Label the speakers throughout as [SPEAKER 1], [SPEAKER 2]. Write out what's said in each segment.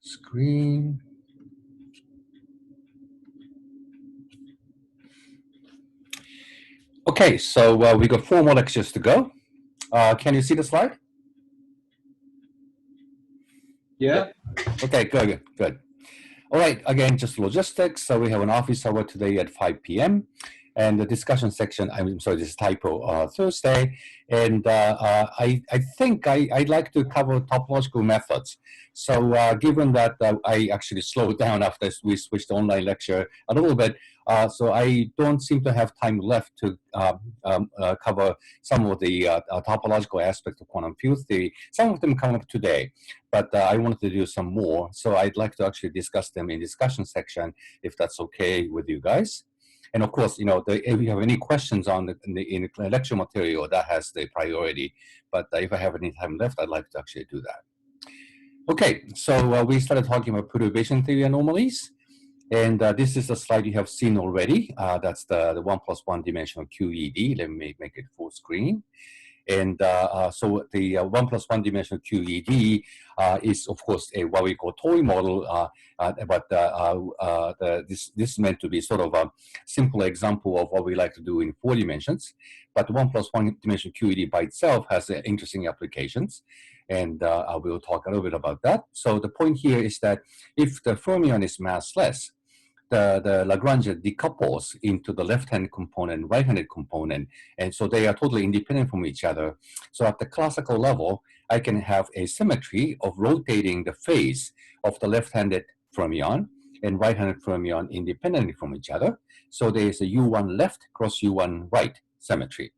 [SPEAKER 1] screen. Okay, so we got 4 more lectures to go. Can you see the slide?
[SPEAKER 2] Yeah.
[SPEAKER 1] Okay, good, good. All right, again, just logistics. So we have an office hour today at 5 p.m. And the discussion section, I'm sorry, this is typo, Thursday. And I think I'd like to cover topological methods. So given that I actually slowed down after we switched to online lecture a little bit, so I don't seem to have time left to cover some of the topological aspects of quantum field theory. Some of them come up today, but I wanted to do some more. So I'd like to actually discuss them in discussion section, if that's okay with you guys. And of course, if you have any questions on in the lecture material, that has the priority. But if I have any time left, I'd like to actually do that. Okay, so we started talking about perturbation theory anomalies. And this is the slide you have seen already. That's the 1 plus 1 dimensional QED. Let me make it full screen. And so the 1 plus 1 dimensional QED is, of course, what we call toy model, but this is meant to be sort of a simple example of what we like to do in 4 dimensions. But 1 plus 1 dimensional QED by itself has interesting applications. And we'll talk a little bit about that. So the point here is that if the fermion is massless, the Lagrangian decouples into the left-hand component and right-handed component, and so they are totally independent from each other. So at the classical level, I can have a symmetry of rotating the phase of the left-handed fermion and right-handed fermion independently from each other. So there is a U1 left cross U1 right symmetry.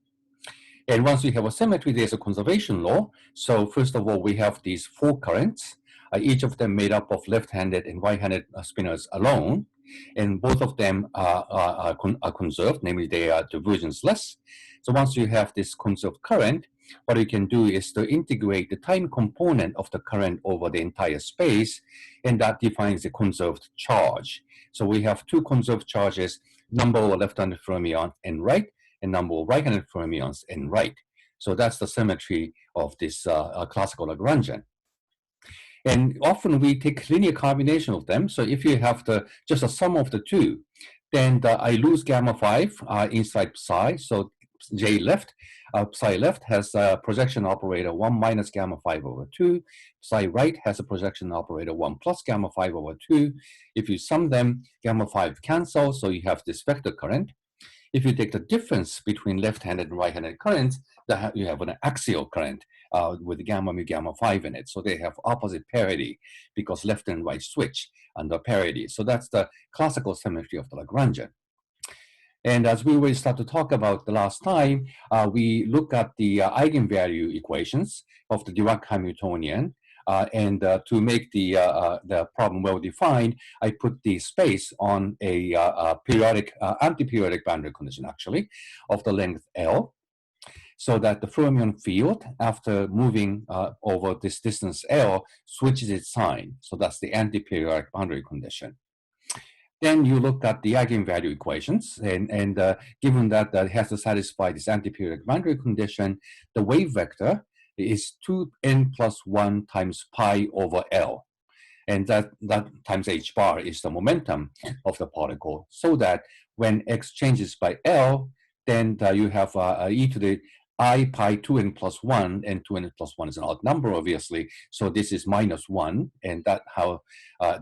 [SPEAKER 1] And once we have a symmetry, there's a conservation law. So first of all, we have these 4 currents, each of them made up of left-handed and right-handed spinors alone. And both of them are conserved, namely they are divergence-less. So once you have this conserved current, what you can do is to integrate the time component of the current over the entire space, and that defines the conserved charge. So we have 2 conserved charges, number of left-handed fermion and right, and number of right-handed fermions and right. So that's the symmetry of this classical Lagrangian. And often we take linear combination of them. So if you have just a sum of the 2, then I lose gamma 5 inside psi. So J left, psi left has a projection operator 1 minus gamma 5 over 2. Psi right has a projection operator 1 plus gamma 5 over 2. If you sum them, gamma 5 cancels, so you have this vector current. If you take the difference between left-handed and right-handed currents, you have an axial current with gamma mu gamma 5 in it. So they have opposite parity because left and right switch under parity. So that's the classical symmetry of the Lagrangian. And as we will start to talk about the last time, we look at the eigenvalue equations of the Dirac Hamiltonian. And to make the problem well defined, I put the space on a periodic, anti-periodic boundary condition, actually, of the length L, so that the fermion field, after moving over this distance L, switches its sign. So that's the anti-periodic boundary condition. Then you look at the eigenvalue equations, and given that it has to satisfy this anti-periodic boundary condition, the wave vector is 2n plus 1 times pi over L. And that times h bar is the momentum of the particle, so that when x changes by L, then you have e to the I pi 2n plus 1, and 2n plus 1 is an odd number, obviously. So this is minus 1, and that's how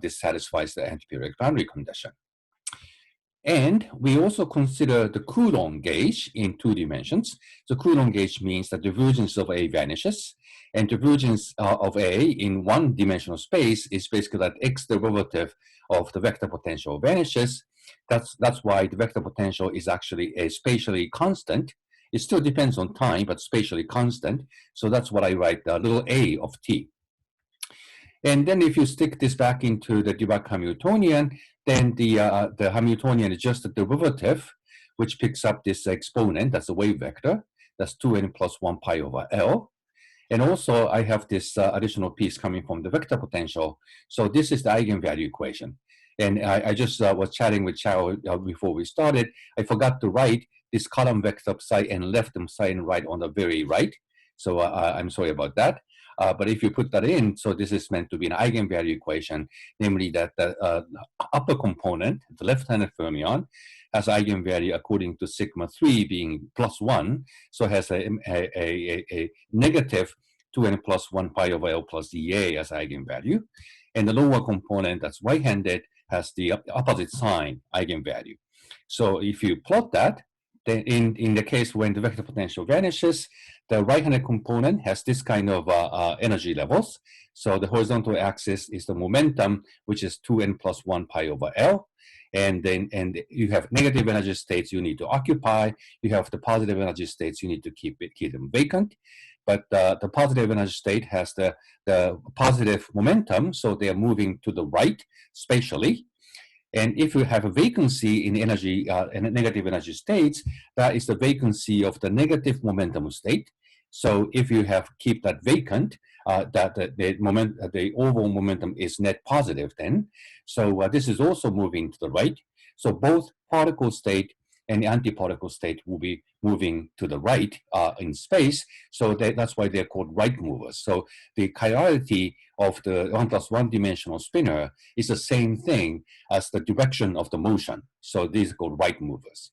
[SPEAKER 1] this satisfies the anti-periodic boundary condition. And we also consider the Coulomb gauge in 2 dimensions. So Coulomb gauge means that divergence of A vanishes, and divergence of A in 1-dimensional space is basically that x derivative of the vector potential vanishes. That's why the vector potential is actually a spatially constant. It still depends on time, but spatially constant. So that's what I write, little a of t. And then if you stick this back into the Dirac Hamiltonian, then the Hamiltonian is just a derivative, which picks up this exponent, that's a wave vector, that's 2n plus 1 pi over L. And also I have this additional piece coming from the vector potential. So this is the eigenvalue equation. And I just was chatting with Chao before we started. I forgot to write this column vector psi and left and psi and right on the very right. So I'm sorry about that. But if you put that in, so this is meant to be an eigenvalue equation, namely that the upper component, the left-handed fermion, has eigenvalue according to sigma 3 being +1, so has a negative 2n plus 1 pi over L plus dA as eigenvalue. And the lower component that's right-handed has the opposite sign, eigenvalue. So if you plot that, then in the case when the vector potential vanishes, the right-handed component has this kind of energy levels. So the horizontal axis is the momentum, which is 2n plus 1 pi over L. And then you have negative energy states you need to occupy. You have the positive energy states you need to keep them vacant. But the positive energy state has the positive momentum, so they are moving to the right spatially. And if you have a vacancy in energy, in negative energy states, that is the vacancy of the negative momentum state. So if you keep that vacant, the overall momentum is net positive then. So this is also moving to the right. So both particle state and the antiparticle state will be moving to the right in space. So that's why they're called right movers. So the chirality of the 1 plus 1 dimensional spinner is the same thing as the direction of the motion. So these are called right movers.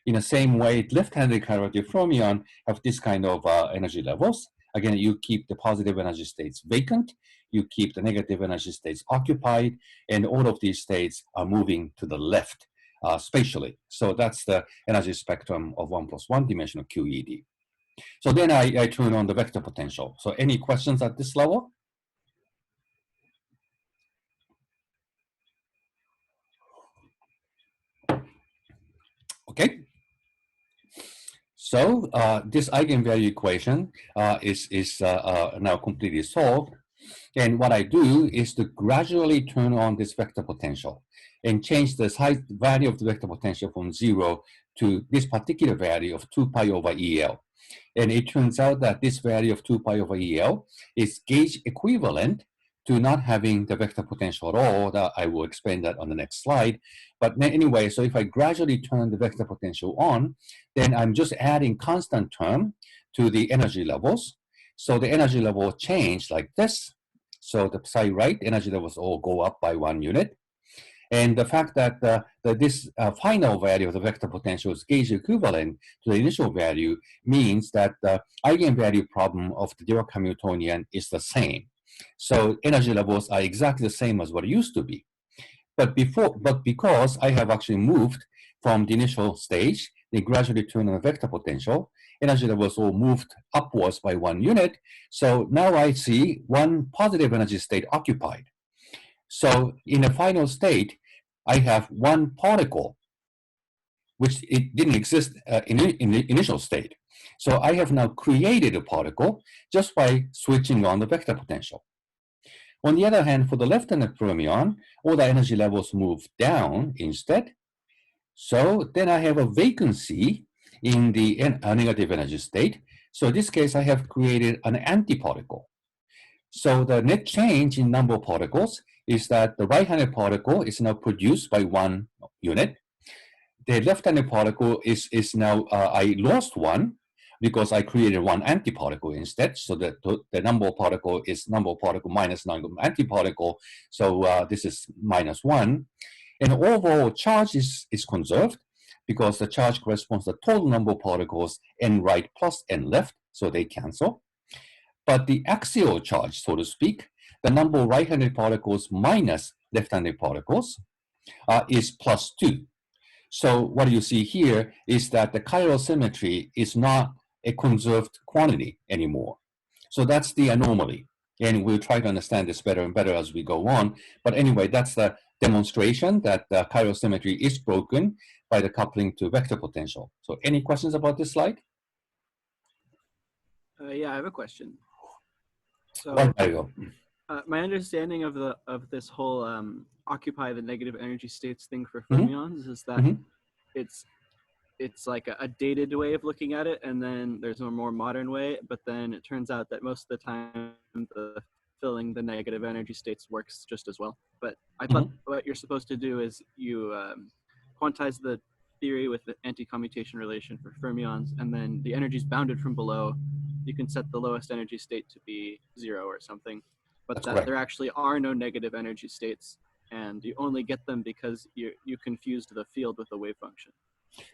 [SPEAKER 1] In the same way, left-handed chirality fermion have this kind of energy levels. Again, you keep the positive energy states vacant, you keep the negative energy states occupied, and all of these states are moving to the left spatially. So that's the energy spectrum of 1 plus 1 dimensional QED. So then I turn on the vector potential. So any questions at this level? Okay. So this eigenvalue equation is now completely solved. And what I do is to gradually turn on this vector potential and change the size value of the vector potential from 0 to this particular value of 2 pi over EL. And it turns out that this value of 2 pi over EL is gauge equivalent to not having the vector potential at all. That I will explain that on the next slide. But anyway, so if I gradually turn the vector potential on, then I'm just adding constant term to the energy levels. So the energy level change like this. So the side right energy levels all go up by 1 unit. And the fact that this final value of the vector potential is gauge equivalent to the initial value means that the eigenvalue problem of the Dirac Hamiltonian is the same. So energy levels are exactly the same as what it used to be. But because I have actually moved from the initial stage, they gradually turn on the vector potential, energy levels all moved upwards by 1 unit. So now I see one positive energy state occupied. So in the final state, I have one particle, which it didn't exist in the initial state. So I have now created a particle just by switching on the vector potential. On the other hand, for the left-handed fermion, all the energy levels move down instead. So then I have a vacancy in the negative energy state. So in this case, I have created an antiparticle. So the net change in number of particles is that the right-handed particle is now produced by 1 unit. The left-handed particle is now, I lost 1 because I created 1 antiparticle instead. So the number of particle is number of particle minus number of antiparticle. So this is -1. And the overall charge is conserved because the charge corresponds to the total number of particles n right plus n left, so they cancel. But the axial charge, so to speak, the number of right-handed particles minus left-handed particles is +2. So what you see here is that the chiral symmetry is not a conserved quantity anymore. So that's the anomaly. And we'll try to understand this better and better as we go on. But anyway, that's the demonstration that the chiral symmetry is broken by the coupling to vector potential. So any questions about this slide?
[SPEAKER 2] Yeah, I have a question. So
[SPEAKER 1] There you go.
[SPEAKER 2] my understanding of this whole occupy the negative energy states thing for fermions is that it's like a dated way of looking at it, and then there's a more modern way, but then it turns out that most of the time the filling the negative energy states works just as well. But I thought what you're supposed to do is you quantize the theory with the anti-commutation relation for fermions, and then the energy is bounded from below, you can set the lowest energy state to be 0 or something, but
[SPEAKER 1] That's
[SPEAKER 2] that
[SPEAKER 1] correct.
[SPEAKER 2] there actually are no negative energy states, and you only get them because you confused the field with a wave function.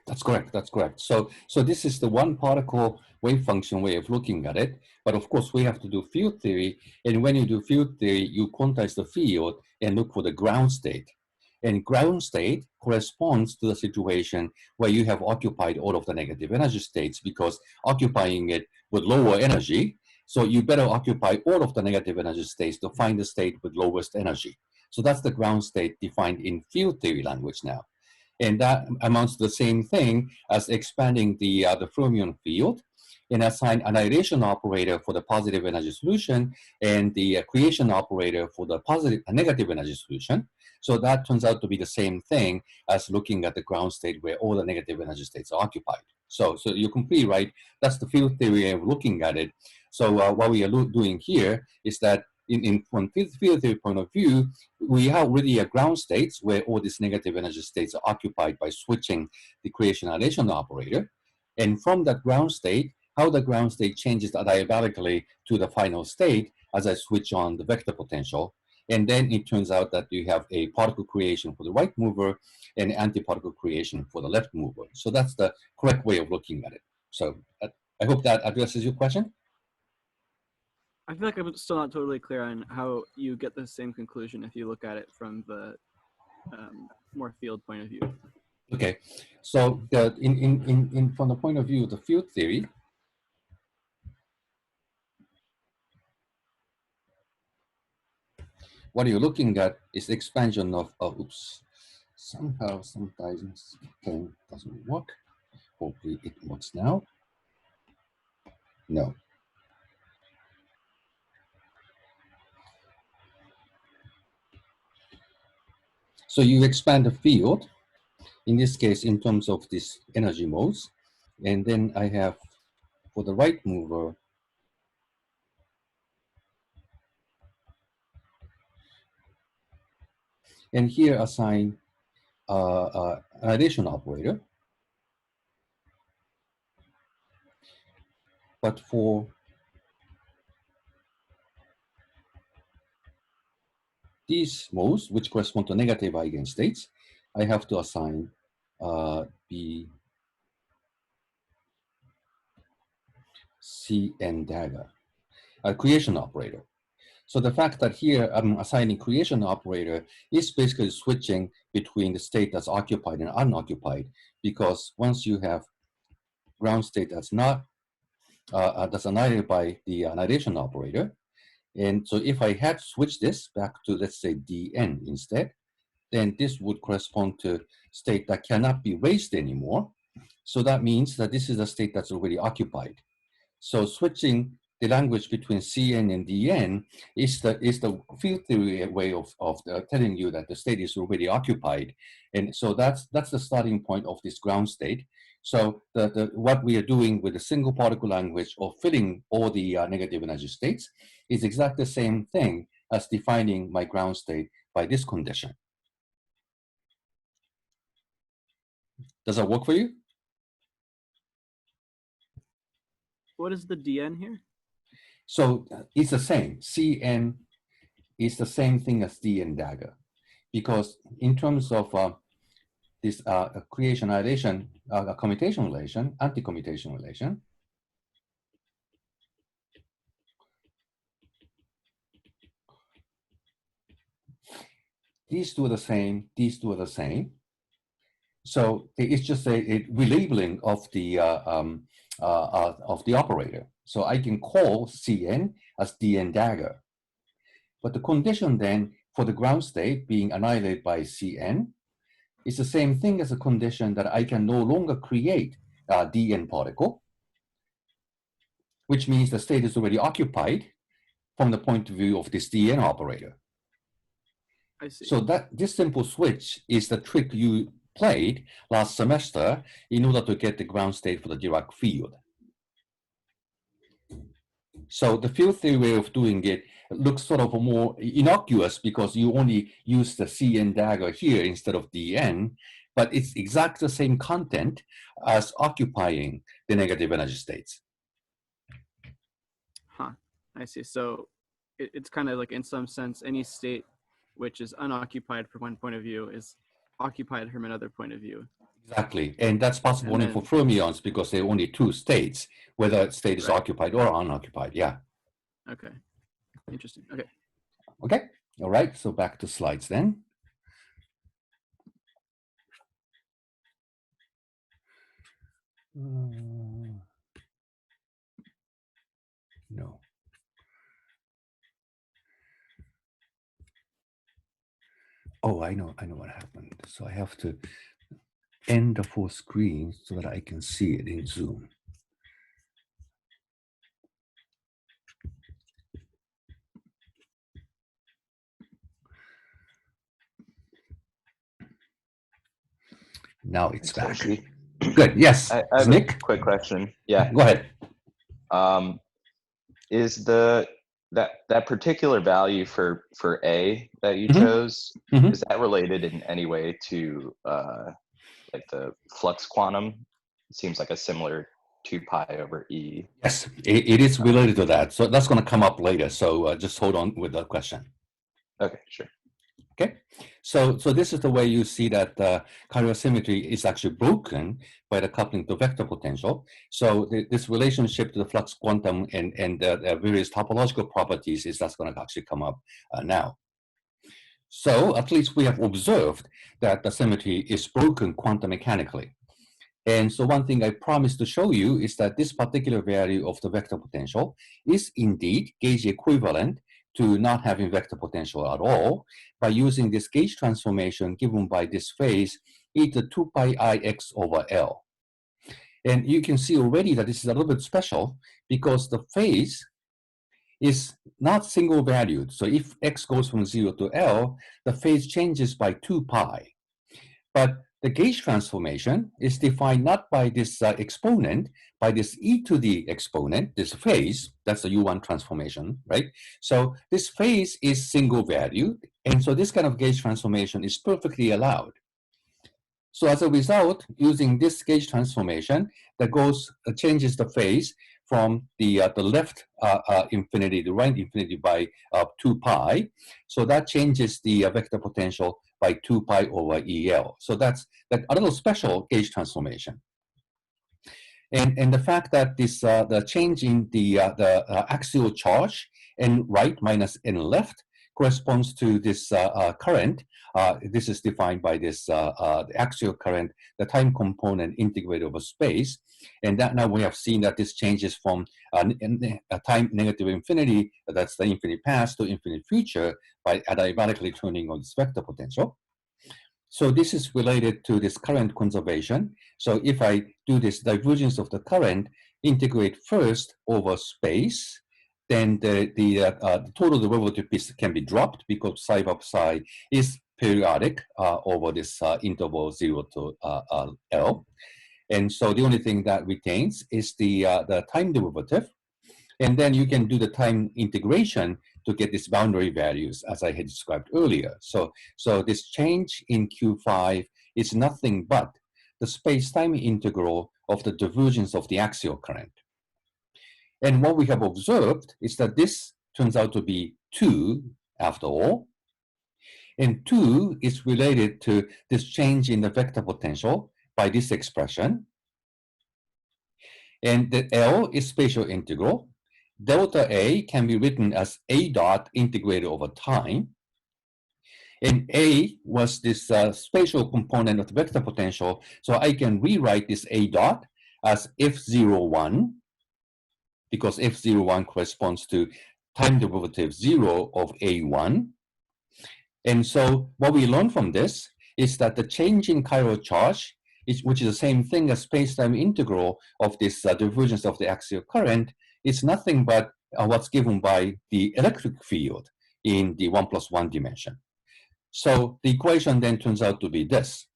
[SPEAKER 1] That's correct. That's correct. So this is the one particle wave function way of looking at it. But of course, we have to do field theory. And when you do field theory, you quantize the field and look for the ground state. And ground state corresponds to the situation where you have occupied all of the negative energy states, because occupying it with lower energy. So you better occupy all of the negative energy states to find the state with lowest energy. So that's the ground state defined in field theory language now. And that amounts to the same thing as expanding the fermion field and assign annihilation operator for the positive energy solution and the creation operator for the negative energy solution. So that turns out to be the same thing as looking at the ground state where all the negative energy states are occupied. So you're completely right. That's the field theory of looking at it. So what we are doing here is that from field theory point of view, we have really a ground states where all these negative energy states are occupied by switching the creation annihilation operator. And from that ground state, how the ground state changes diabatically to the final state as I switch on the vector potential. And then it turns out that you have a particle creation for the right mover and anti-particle creation for the left mover. So that's the correct way of looking at it. So I hope that addresses your question.
[SPEAKER 2] I feel like I'm still not totally clear on how you get the same conclusion if you look at it from the more field point of view.
[SPEAKER 1] Okay, so from the point of view of the field theory, what you're looking at is the expansion of, oops, somehow sometimes it doesn't work. Hopefully it works now. No. So you expand the field, in this case, in terms of this energy modes. And then I have, for the right mover, and here assign an addition operator. But for these modes, which correspond to negative eigenstates, I have to assign B, C, and dagger, a creation operator. So the fact that here I'm assigning creation operator is basically switching between the state that's occupied and unoccupied, because once you have ground state that's not, that's annihilated by the annihilation operator, and so if I had switched this back to, let's say, dn instead, then this would correspond to state that cannot be raised anymore. So that means that this is a state that's already occupied. So switching the language between Cn and Dn is the field theory way of telling you that the state is already occupied. And so that's the starting point of this ground state. So what we are doing with the single particle language of filling all the negative energy states is exactly the same thing as defining my ground state by this condition. Does that work for you?
[SPEAKER 2] What is the dn here?
[SPEAKER 1] So it's the same. Cn is the same thing as dn dagger, because in terms of this creation annihilation commutation relation, anti-commutation relation, these two are the same, these two are the same. So it's just a relabeling of the operator. So I can call Cn as dn dagger. But the condition then for the ground state being annihilated by Cn is the same thing as a condition that I can no longer create a dn particle, which means the state is already occupied from the point of view of this dn operator.
[SPEAKER 2] I see.
[SPEAKER 1] So that this simple switch is the trick you played last semester in order to get the ground state for the Dirac field. So the field theory way of doing it looks sort of more innocuous because you only use the Cn dagger here instead of Dn, but it's exactly the same content as occupying the negative energy states.
[SPEAKER 2] I see. So it's kind of like, in some sense, any state which is unoccupied from one point of view is occupied from another point of view.
[SPEAKER 1] Exactly. And that's possible
[SPEAKER 2] And
[SPEAKER 1] only for
[SPEAKER 2] then,
[SPEAKER 1] fermions because there are only two states, whether a state is
[SPEAKER 2] right.
[SPEAKER 1] occupied or unoccupied. Yeah.
[SPEAKER 2] Okay. Interesting. Okay.
[SPEAKER 1] Okay. All right. So back to slides then. No. Oh, I know what happened. So I have to end the full screen so that I can see it in Zoom. Now it's back. Good. Yes.
[SPEAKER 3] I have
[SPEAKER 1] Nick?
[SPEAKER 3] a quick question. Yeah.
[SPEAKER 1] Go ahead.
[SPEAKER 3] Is that particular value for A that you
[SPEAKER 1] Mhm.
[SPEAKER 3] chose,
[SPEAKER 1] Mhm.
[SPEAKER 3] is that related in any way to like the flux quantum? It seems like a similar 2 pi over E.
[SPEAKER 1] Yes, it is related to that. So that's going to come up later. So just hold on with the question.
[SPEAKER 3] Okay, sure.
[SPEAKER 1] Okay, so this is the way you see that chiral symmetry is actually broken by the coupling to vector potential. So this relationship to the flux quantum and the various topological properties is that's going to actually come up now. So at least we have observed that the symmetry is broken quantum mechanically. And so one thing I promised to show you is that this particular value of the vector potential is indeed gauge equivalent to not having vector potential at all by using this gauge transformation given by this phase e to 2 pi I x over L. And you can see already that this is a little bit special because the phase is not single valued. So if x goes from 0 to L, the phase changes by 2 pi. But the gauge transformation is defined not by this exponent, by this e to the exponent, this phase, that's the U1 transformation, right? So this phase is single valued, and so this kind of gauge transformation is perfectly allowed. So as a result, using this gauge transformation, that changes the phase from the left infinity, the right infinity by 2 pi. So that changes the vector potential by 2 pi over EL. So that's a little special gauge transformation. And the fact that this the change in the axial charge n right minus n left corresponds to this current. This is defined by this the axial current, the time component integrated over space. And that now we have seen that this changes from a time negative infinity, that's the infinite past, to infinite future by adiabatically turning on this vector potential. So this is related to this current conservation. So if I do this divergence of the current, integrate first over space, then the total derivative piece can be dropped because psi of psi is periodic over this interval 0 to L. And so the only thing that retains is the time derivative. And then you can do the time integration to get these boundary values as I had described earlier. So this change in Q5 is nothing but the space-time integral of the divergence of the axial current. And what we have observed is that this turns out to be 2 after all. And 2 is related to this change in the vector potential by this expression. And the L is spatial integral. Delta A can be written as A dot integrated over time. And A was this spatial component of the vector potential. So I can rewrite this A dot as F01, because F01 corresponds to time derivative 0 of A1. And so what we learn from this is that the change in chiral charge, which is the same thing as space-time integral of this divergence of the axial current, is nothing but what's given by the electric field in the 1 + 1 dimension. So the equation then turns out to be this.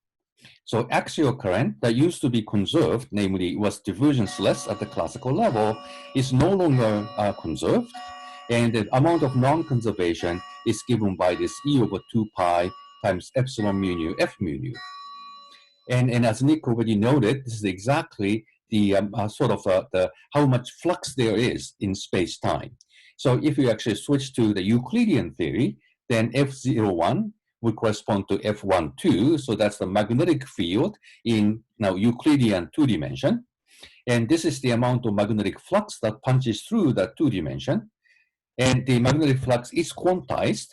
[SPEAKER 1] So axial current that used to be conserved, namely was divergenceless at the classical level, is no longer conserved. And the amount of non-conservation is given by this E over 2 pi times epsilon mu nu F mu nu. And as Nick already noted, this is exactly the sort of how much flux there is in space-time. So if you actually switch to the Euclidean theory, then F01 would correspond to F12. So that's the magnetic field in now Euclidean 2-dimension. And this is the amount of magnetic flux that punches through that 2-dimension. And the magnetic flux is quantized.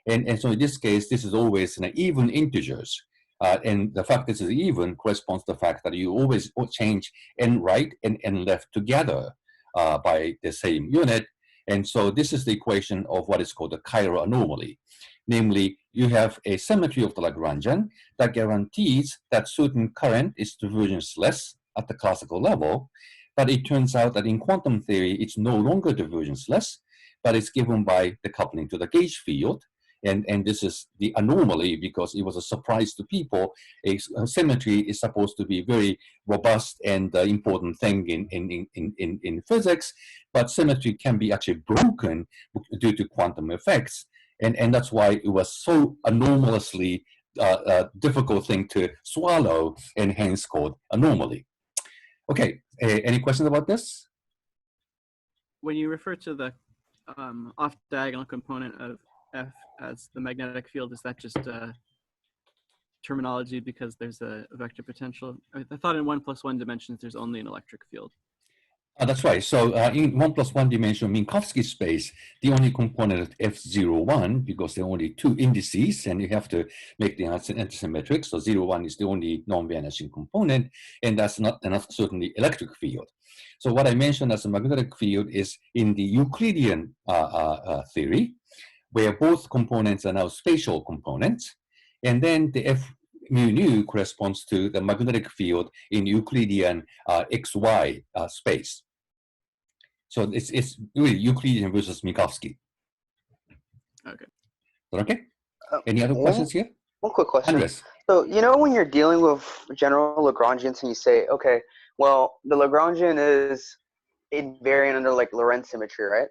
[SPEAKER 1] And so in this case, this is always even integers. And the fact this is even corresponds to the fact that you always change n right and n left together by the same unit. And so this is the equation of what is called the chiral anomaly. Namely, you have a symmetry of the Lagrangian that guarantees that certain current is divergenceless at the classical level, but it turns out that in quantum theory, it's no longer divergenceless, but it's given by the coupling to the gauge field. And this is the anomaly because it was a surprise to people. A symmetry is supposed to be very robust and important thing in physics, but symmetry can be actually broken due to quantum effects. And that's why it was so anomalously difficult thing to swallow and hence called anomaly. Okay, any questions about this?
[SPEAKER 2] When you refer to the off-diagonal component of F as the magnetic field, is that just terminology because there's a vector potential? I thought in 1 + 1 dimensions there's only an electric field.
[SPEAKER 1] That's right. So in 1 + 1 dimension Minkowski space, the only component is F01 because there are only two indices and you have to make the answer antisymmetric. So 01 is the only non-vanishing component, and that's not certainly electric field. So what I mentioned as a magnetic field is in the Euclidean theory, where both components are now spatial components. And then the F mu nu corresponds to the magnetic field in Euclidean XY space. So it's really Euclidean versus Minkowski.
[SPEAKER 2] Okay.
[SPEAKER 1] Okay. Any other questions here?
[SPEAKER 4] One quick question.
[SPEAKER 1] Andres.
[SPEAKER 4] So, when you're dealing with general Lagrangians and you say, okay, well, the Lagrangian is invariant under like Lorentz symmetry, right?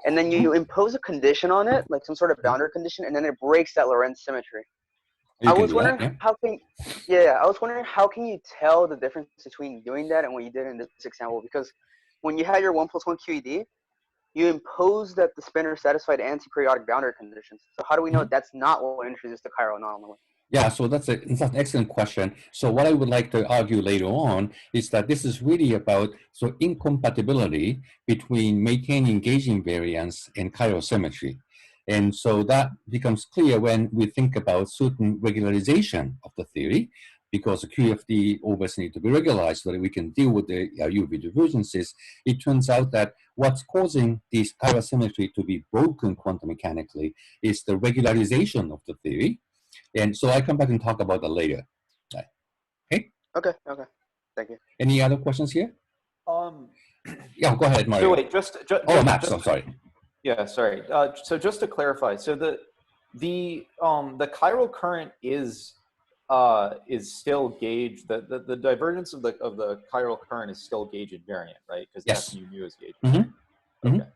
[SPEAKER 4] And then you impose a condition on it, like some sort of boundary condition, and then it breaks that Lorentz symmetry. I was wondering how can you tell the difference between doing that and what you did in this example? Because when you had your 1 + 1 QED, you imposed that the spinor satisfied anti-periodic boundary conditions. So how do we know that's not what introduced the chiral anomaly?
[SPEAKER 1] Yeah, so that's an excellent question. So what I would like to argue later on is that this is really about incompatibility between maintaining gauge invariance and chiral symmetry. And so that becomes clear when we think about certain regularization of the theory, because the QFD always need to be regularized so that we can deal with the UV divergences. It turns out that what's causing this chiral symmetry to be broken quantum mechanically is the regularization of the theory. And so I come back and talk about that later. Okay?
[SPEAKER 4] Okay. Thank you.
[SPEAKER 1] Any other questions here? Yeah, go ahead, Mario.
[SPEAKER 5] So wait, just
[SPEAKER 1] Max, I'm sorry.
[SPEAKER 5] Yeah, sorry. So just to clarify, so the chiral current is still gauge, the divergence of the chiral current is still gauge invariant, right? Because
[SPEAKER 1] yes.
[SPEAKER 5] F mu is gauge invariant. Okay.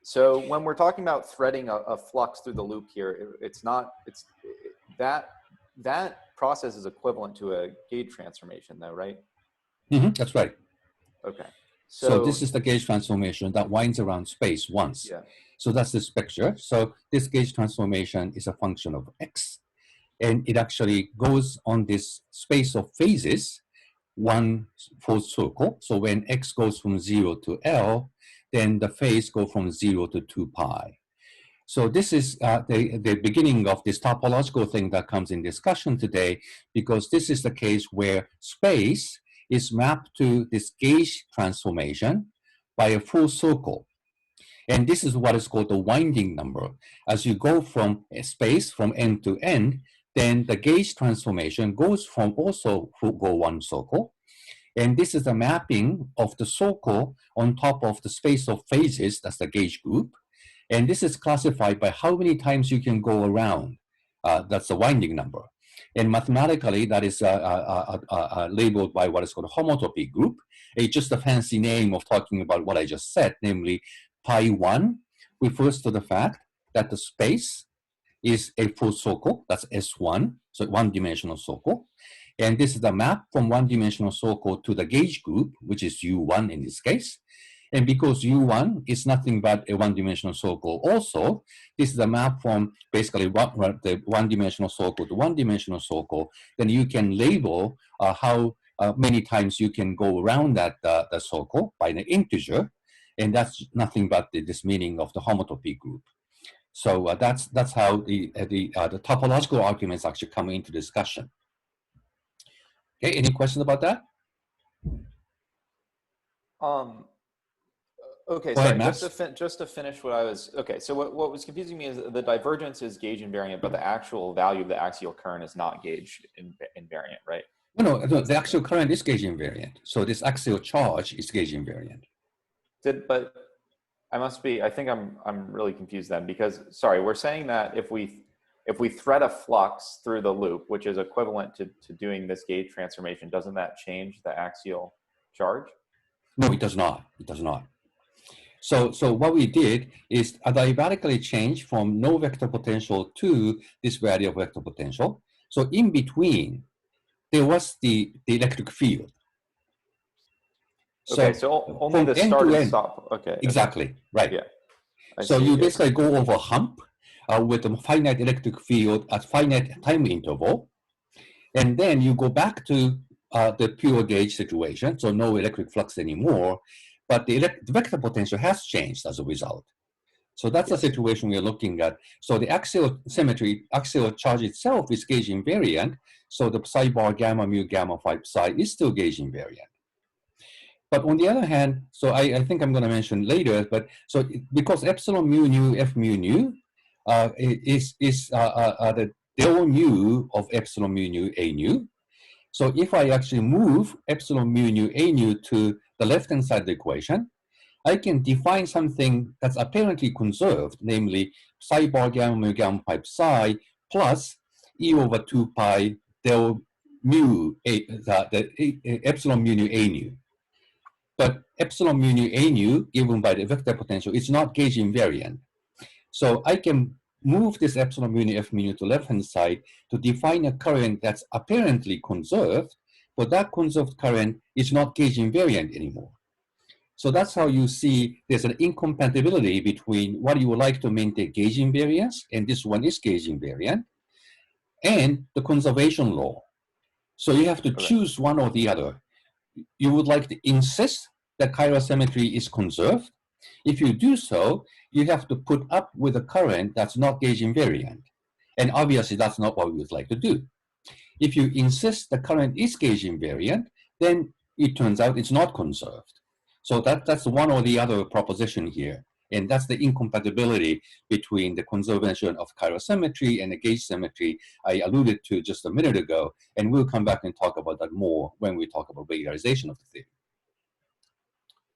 [SPEAKER 5] So when we're talking about threading a flux through the loop here, that process is equivalent to a gauge transformation though, right?
[SPEAKER 1] That's right.
[SPEAKER 5] Okay.
[SPEAKER 1] So this is the gauge transformation that winds around space once.
[SPEAKER 5] Yeah.
[SPEAKER 1] So that's this picture. So this gauge transformation is a function of x. And it actually goes on this space of phases, one full circle. So when x goes from 0 to L, then the phase go from 0 to 2 pi. So this is the beginning of this topological thing that comes in discussion today, because this is the case where space is mapped to this gauge transformation by a full circle. And this is what is called the winding number. As you go from a space from end to end, then the gauge transformation goes from also go one circle. And this is the mapping of the circle on top of the space of phases, that's the gauge group. And this is classified by how many times you can go around. That's the winding number. And mathematically, that is labeled by what is called a homotopy group. It's just a fancy name of talking about what I just said, namely pi 1 refers to the fact that the space is a full circle, that's S1, so one-dimensional circle. And this is the map from one-dimensional circle to the gauge group, which is U1 in this case. And because U1 is nothing but a one-dimensional circle also, this is a map from basically the one-dimensional circle to one-dimensional circle, then you can label how many times you can go around that the circle by an integer, and that's nothing but this meaning of the homotopy group. So that's how the topological arguments actually come into discussion. Okay, any questions about that?
[SPEAKER 5] Okay,
[SPEAKER 1] Go
[SPEAKER 5] sorry,
[SPEAKER 1] ahead,
[SPEAKER 5] just to finish what I was, okay, so what was confusing me is the divergence is gauge invariant, but the actual value of the axial current is not gauge invariant, right?
[SPEAKER 1] No, the axial current is gauge invariant. So this axial charge is gauge invariant.
[SPEAKER 5] But I think I'm really confused then, because, sorry, we're saying that if we thread a flux through the loop, which is equivalent to doing this gauge transformation, doesn't that change the axial charge?
[SPEAKER 1] No, it does not. It does not. So what we did is adiabatically change from no vector potential to this value of vector potential. So in between, there was the electric field.
[SPEAKER 5] Okay, so only the start and stop. Okay.
[SPEAKER 1] Exactly,
[SPEAKER 5] okay.
[SPEAKER 1] right.
[SPEAKER 5] Yeah.
[SPEAKER 1] So you basically go over a hump with a finite electric field at finite time interval, and then you go back to the pure gauge situation, so no electric flux anymore, but the vector potential has changed as a result. So that's the situation we're looking at. So the axial symmetry, axial charge itself is gauge invariant, so the psi bar gamma mu gamma phi psi is still gauge invariant. But on the other hand, so I think I'm going to mention later, but so because epsilon mu nu f mu nu is the del mu of epsilon mu nu a nu. So if I actually move epsilon mu nu a nu to the left-hand side of the equation, I can define something that's apparently conserved, namely psi bar gamma mu gamma pi psi plus e over 2 pi del mu epsilon mu nu a nu. But epsilon mu nu a nu given by the vector potential is not gauge invariant. So I can move this epsilon mu nu f mu nu to left hand side to define a current that's apparently conserved, but that conserved current is not gauge invariant anymore. So that's how you see there's an incompatibility between what you would like to maintain gauge invariance, and this one is gauge invariant, and the conservation law. So you have to choose one or the other. You would like to insist that chiral symmetry is conserved. If you do so, you have to put up with a current that's not gauge invariant. And obviously that's not what we would like to do. If you insist the current is gauge invariant, then it turns out it's not conserved. So that's one or the other proposition here. And that's the incompatibility between the conservation of chiral symmetry and the gauge symmetry I alluded to just a minute ago. And we'll come back and talk about that more when we talk about regularization of the theory.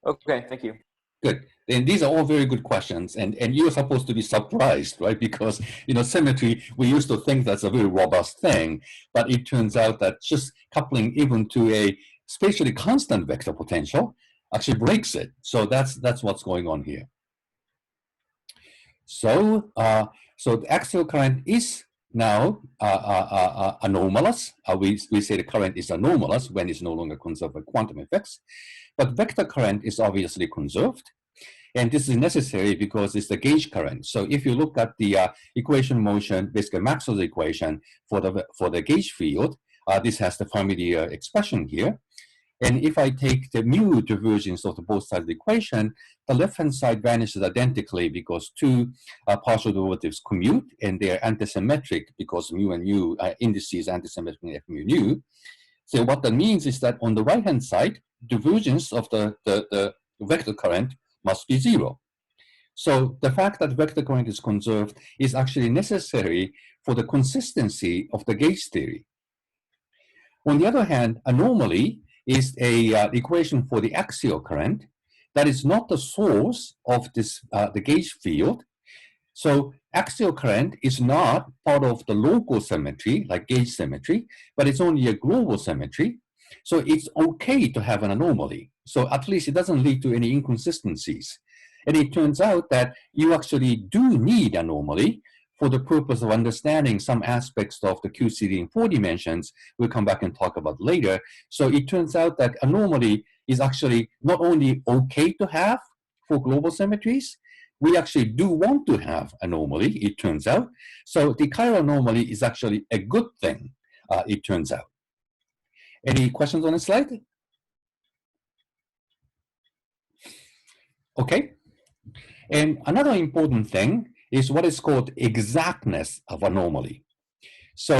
[SPEAKER 5] Okay, thank you.
[SPEAKER 1] Good. And these are all very good questions. And you're supposed to be surprised, right? Because, symmetry, we used to think that's a very robust thing. But it turns out that just coupling even to a spatially constant vector potential actually breaks it. So that's what's going on here. So so the axial current is now anomalous. We say the current is anomalous when it's no longer conserved by quantum effects. But vector current is obviously conserved. And this is necessary because it's the gauge current. So if you look at the equation motion, basically Maxwell's equation for the gauge field, this has the Fermi expression here. And if I take the mu divergence of the both sides of the equation, the left-hand side vanishes identically because two partial derivatives commute, and they're antisymmetric because mu and nu indices antisymmetric in f mu nu. So what that means is that on the right-hand side, divergence of the vector current must be zero. So the fact that vector current is conserved is actually necessary for the consistency of the gauge theory. On the other hand, anomaly is a equation for the axial current that is not the source of this the gauge field. So axial current is not part of the local symmetry like gauge symmetry, but it's only a global symmetry. So it's okay to have an anomaly. So at least it doesn't lead to any inconsistencies. And it turns out that you actually do need anomaly for the purpose of understanding some aspects of the QCD in 4 dimensions, we'll come back and talk about later. So it turns out that anomaly is actually not only okay to have for global symmetries, we actually do want to have anomaly, it turns out. So the chiral anomaly is actually a good thing, it turns out. Any questions on the slide? Okay. And another important thing is what is called exactness of anomaly. So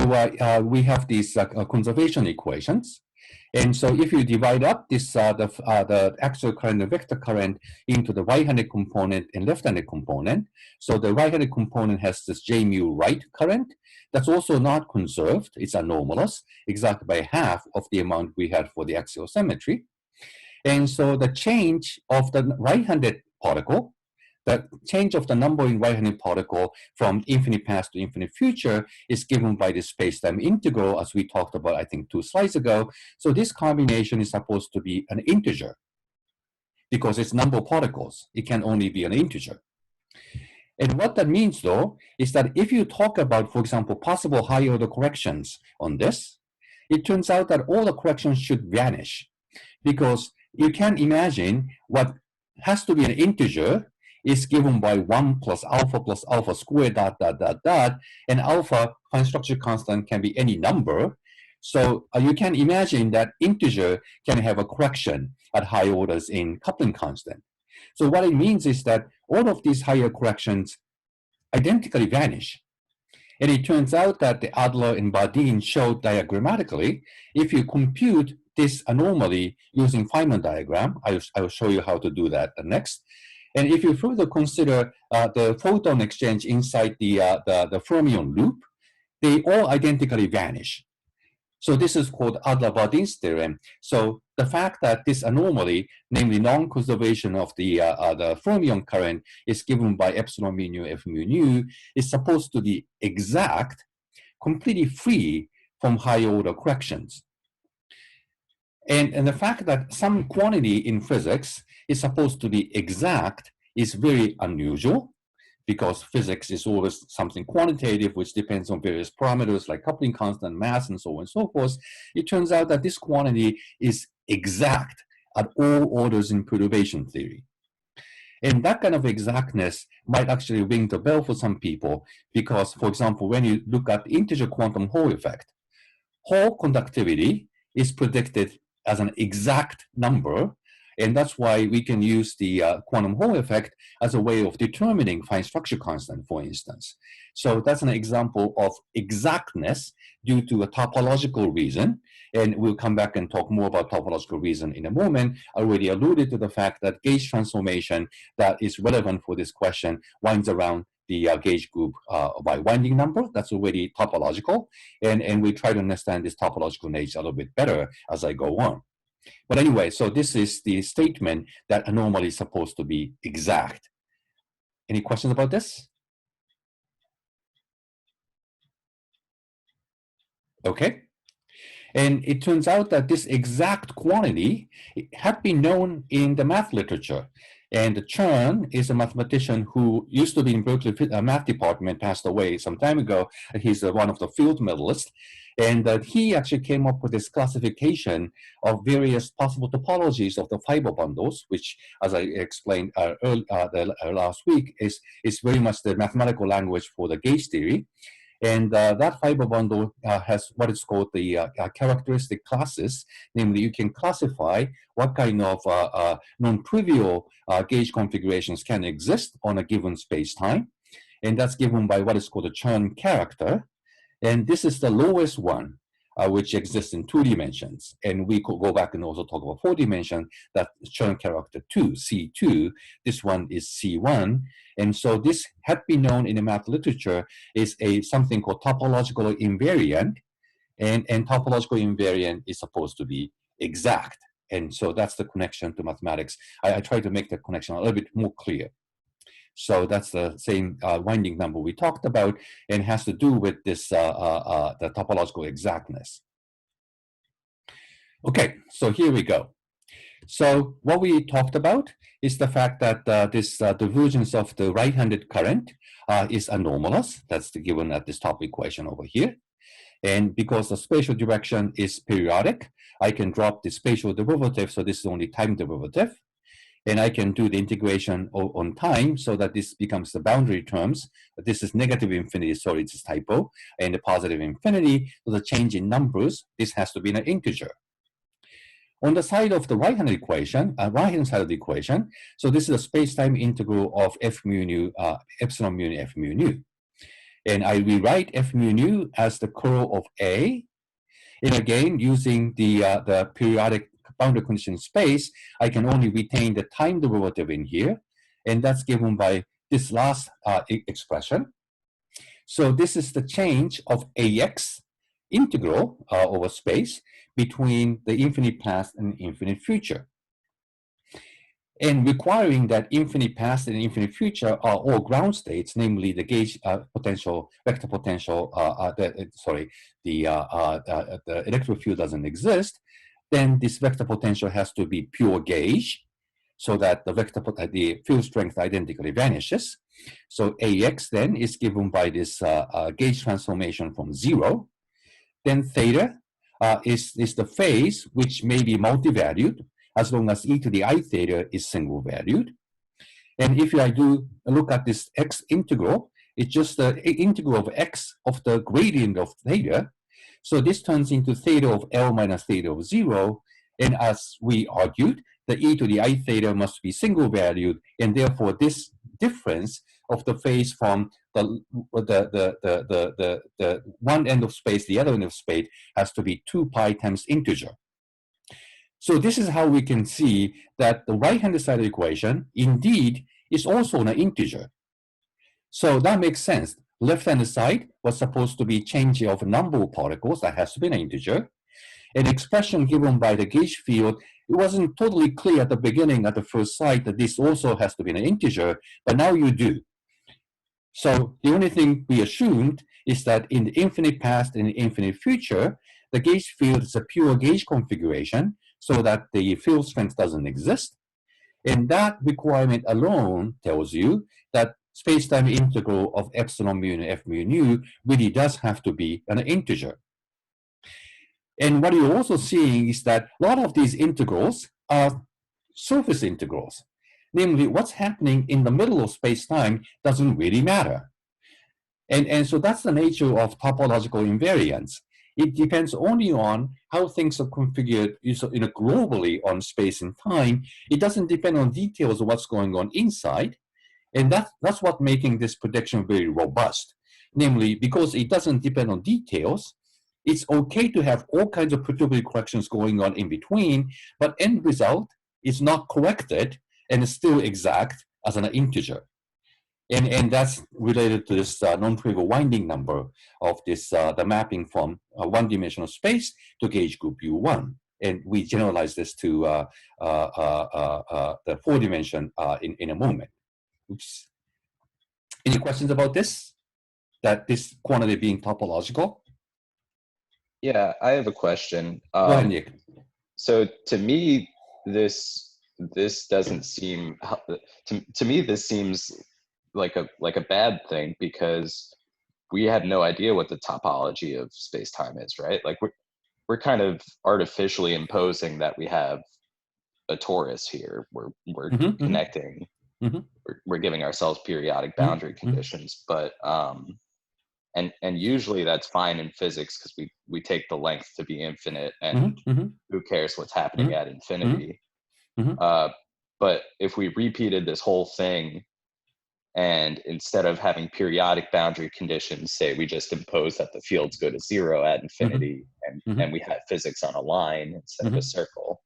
[SPEAKER 1] we have these conservation equations. And so if you divide up this the actual current and vector current into the right-handed component and left-handed component, so the right-handed component has this J mu right current that's also not conserved, it's anomalous, exactly by half of the amount we had for the axial symmetry. And so the change of the right-handed particle, the change of the number in right-handed particle from infinite past to infinite future is given by the space-time integral, as we talked about, I think, 2 slides ago. So this combination is supposed to be an integer because it's number of particles. It can only be an integer. And what that means, though, is that if you talk about, for example, possible higher order corrections on this, it turns out that all the corrections should vanish because you can imagine what has to be an integer is given by 1 plus alpha squared dot, and alpha fine structure constant can be any number. So you can imagine that integer can have a correction at high orders in coupling constant. So what it means is that all of these higher corrections identically vanish. And it turns out that the Adler and Bardeen showed diagrammatically, if you compute this anomaly using Feynman diagram, I will show you how to do that next. And if you further consider the photon exchange inside the fermion loop, they all identically vanish. So this is called Adler-Bardeen's theorem. So the fact that this anomaly, namely non-conservation of the fermion current, is given by epsilon mu nu f mu nu, is supposed to be exact, completely free from higher order corrections. And the fact that some quantity in physics is supposed to be exact is very unusual, because physics is always something quantitative, which depends on various parameters like coupling constant, mass, and so on and so forth. It turns out that this quantity is exact at all orders in perturbation theory. And that kind of exactness might actually ring the bell for some people, because, for example, when you look at the integer quantum Hall effect, Hall conductivity is predicted as an exact number, and that's why we can use the quantum Hall effect as a way of determining fine structure constant, for instance. So that's an example of exactness due to a topological reason, and we'll come back and talk more about topological reason in a moment. I already alluded to the fact that gauge transformation that is relevant for this question winds around the gauge group by winding number. That's already topological, and we try to understand this topological nature a little bit better as I go on. But anyway, so this is the statement that anomaly is supposed to be exact. Any questions about this? Okay. And it turns out that this exact quantity had been known in the math literature. And Chern is a mathematician who used to be in Berkeley math department, passed away some time ago. He's one of the field medalists. And he actually came up with this classification of various possible topologies of the fiber bundles, which, as I explained last week, is very much the mathematical language for the gauge theory. And that fiber bundle has what is called the characteristic classes. Namely, you can classify what kind of non-trivial gauge configurations can exist on a given space-time. And that's given by what is called a Chern character. And this is the lowest one, which exists in 2 dimensions. And we could go back and also talk about 4 dimension, that Chern character 2, C2. This one is C1. And so this had been known in the math literature is something called topological invariant. And topological invariant is supposed to be exact. And so that's the connection to mathematics. I try to make the connection a little bit more clear. So that's the same winding number we talked about, and has to do with this the topological exactness. Okay, so here we go. So what we talked about is the fact that this divergence of the right-handed current is anomalous. That's the given at this top equation over here. And because the spatial direction is periodic, I can drop the spatial derivative. So this is only time derivative. And I can do the integration on time so that this becomes the boundary terms. This is negative infinity, sorry, it's a typo, and the positive infinity. So the change in numbers, this has to be an integer. On the side of the right-hand equation, right-hand side of the equation, so this is a space-time integral of f mu nu, epsilon mu nu, f mu nu. And I rewrite f mu nu as the curl of A. And again, using the periodic boundary condition space, I can only retain the time derivative in here. And that's given by this last expression. So this is the change of AX integral over space between the infinite past and infinite future. And requiring that infinite past and infinite future are all ground states, namely the gauge potential, vector potential, the electric field doesn't exist, then this vector potential has to be pure gauge so that the field strength identically vanishes. So AX then is given by this gauge transformation from 0. Then theta is the phase which may be multi-valued as long as e to the I theta is single valued. And if I do look at this x integral, it's just the integral of x of the gradient of theta. So this turns into theta of L minus theta of 0. And as we argued, the e to the I theta must be single valued. And therefore, this difference of the phase from the one end of space, the other end of space, has to be 2 pi times integer. So this is how we can see that the right-hand side of the equation indeed is also an integer. So that makes sense. Left-hand side was supposed to be change of number of particles. That has to be an integer. An expression given by the gauge field, it wasn't totally clear at the beginning, at the first sight, that this also has to be an integer, but now you do. So the only thing we assumed is that in the infinite past and the infinite future, the gauge field is a pure gauge configuration so that the field strength doesn't exist. And that requirement alone tells you that space-time integral of epsilon mu nu f mu nu really does have to be an integer. And what you're also seeing is that a lot of these integrals are surface integrals. Namely, what's happening in the middle of space-time doesn't really matter. And so that's the nature of topological invariance. It depends only on how things are configured globally on space and time. It doesn't depend on details of what's going on inside. And that's what making this prediction very robust. Namely, because it doesn't depend on details, it's okay to have all kinds of perturbatory corrections going on in between, but end result is not corrected and is still exact as an integer. And that's related to this non-trivial winding number of this the mapping from one-dimensional space to gauge group U1. And we generalize this to the 4-dimension in a moment. Oops. Any questions about this? That this quantity being topological?
[SPEAKER 3] Yeah, I have a question.
[SPEAKER 1] Go ahead, Nick.
[SPEAKER 3] So to me, this doesn't seem to me this seems like a bad thing, because we have no idea what the topology of space-time is, right? Like we're kind of artificially imposing that we have a torus here. We're connecting. We're giving ourselves periodic boundary conditions, but and usually that's fine in physics because we take the length to be infinite, and who cares what's happening at infinity. But if we repeated this whole thing, and instead of having periodic boundary conditions, say we just impose that the fields go to 0 at infinity, and we have physics on a line instead of a circle,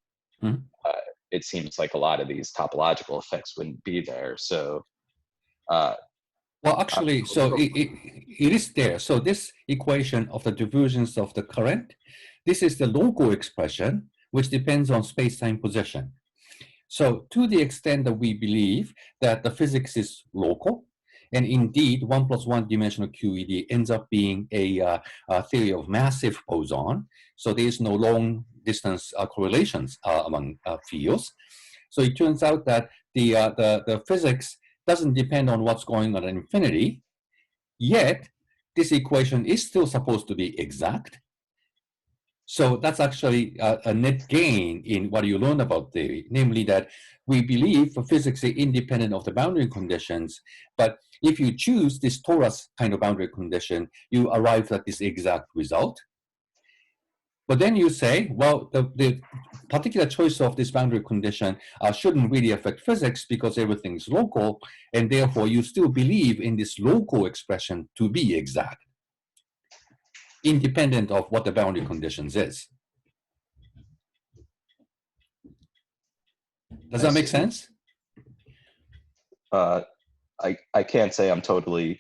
[SPEAKER 3] it seems like a lot of these topological effects wouldn't be there. So
[SPEAKER 1] well, actually, so it is there. So this equation of the divergence of the current, this is the local expression, which depends on space-time position. So to the extent that we believe that the physics is local, and indeed 1 + 1 dimensional QED ends up being a theory of massive boson, so there is no long distance correlations among fields. So it turns out that the physics doesn't depend on what's going on at infinity, yet this equation is still supposed to be exact. So that's actually a net gain in what you learn about theory, namely that we believe physics is independent of the boundary conditions, but if you choose this torus kind of boundary condition, you arrive at this exact result. But then you say, well, the particular choice of this boundary condition shouldn't really affect physics because everything's local, and therefore you still believe in this local expression to be exact, independent of what the boundary conditions is. Does that make sense?
[SPEAKER 3] I can't say I'm totally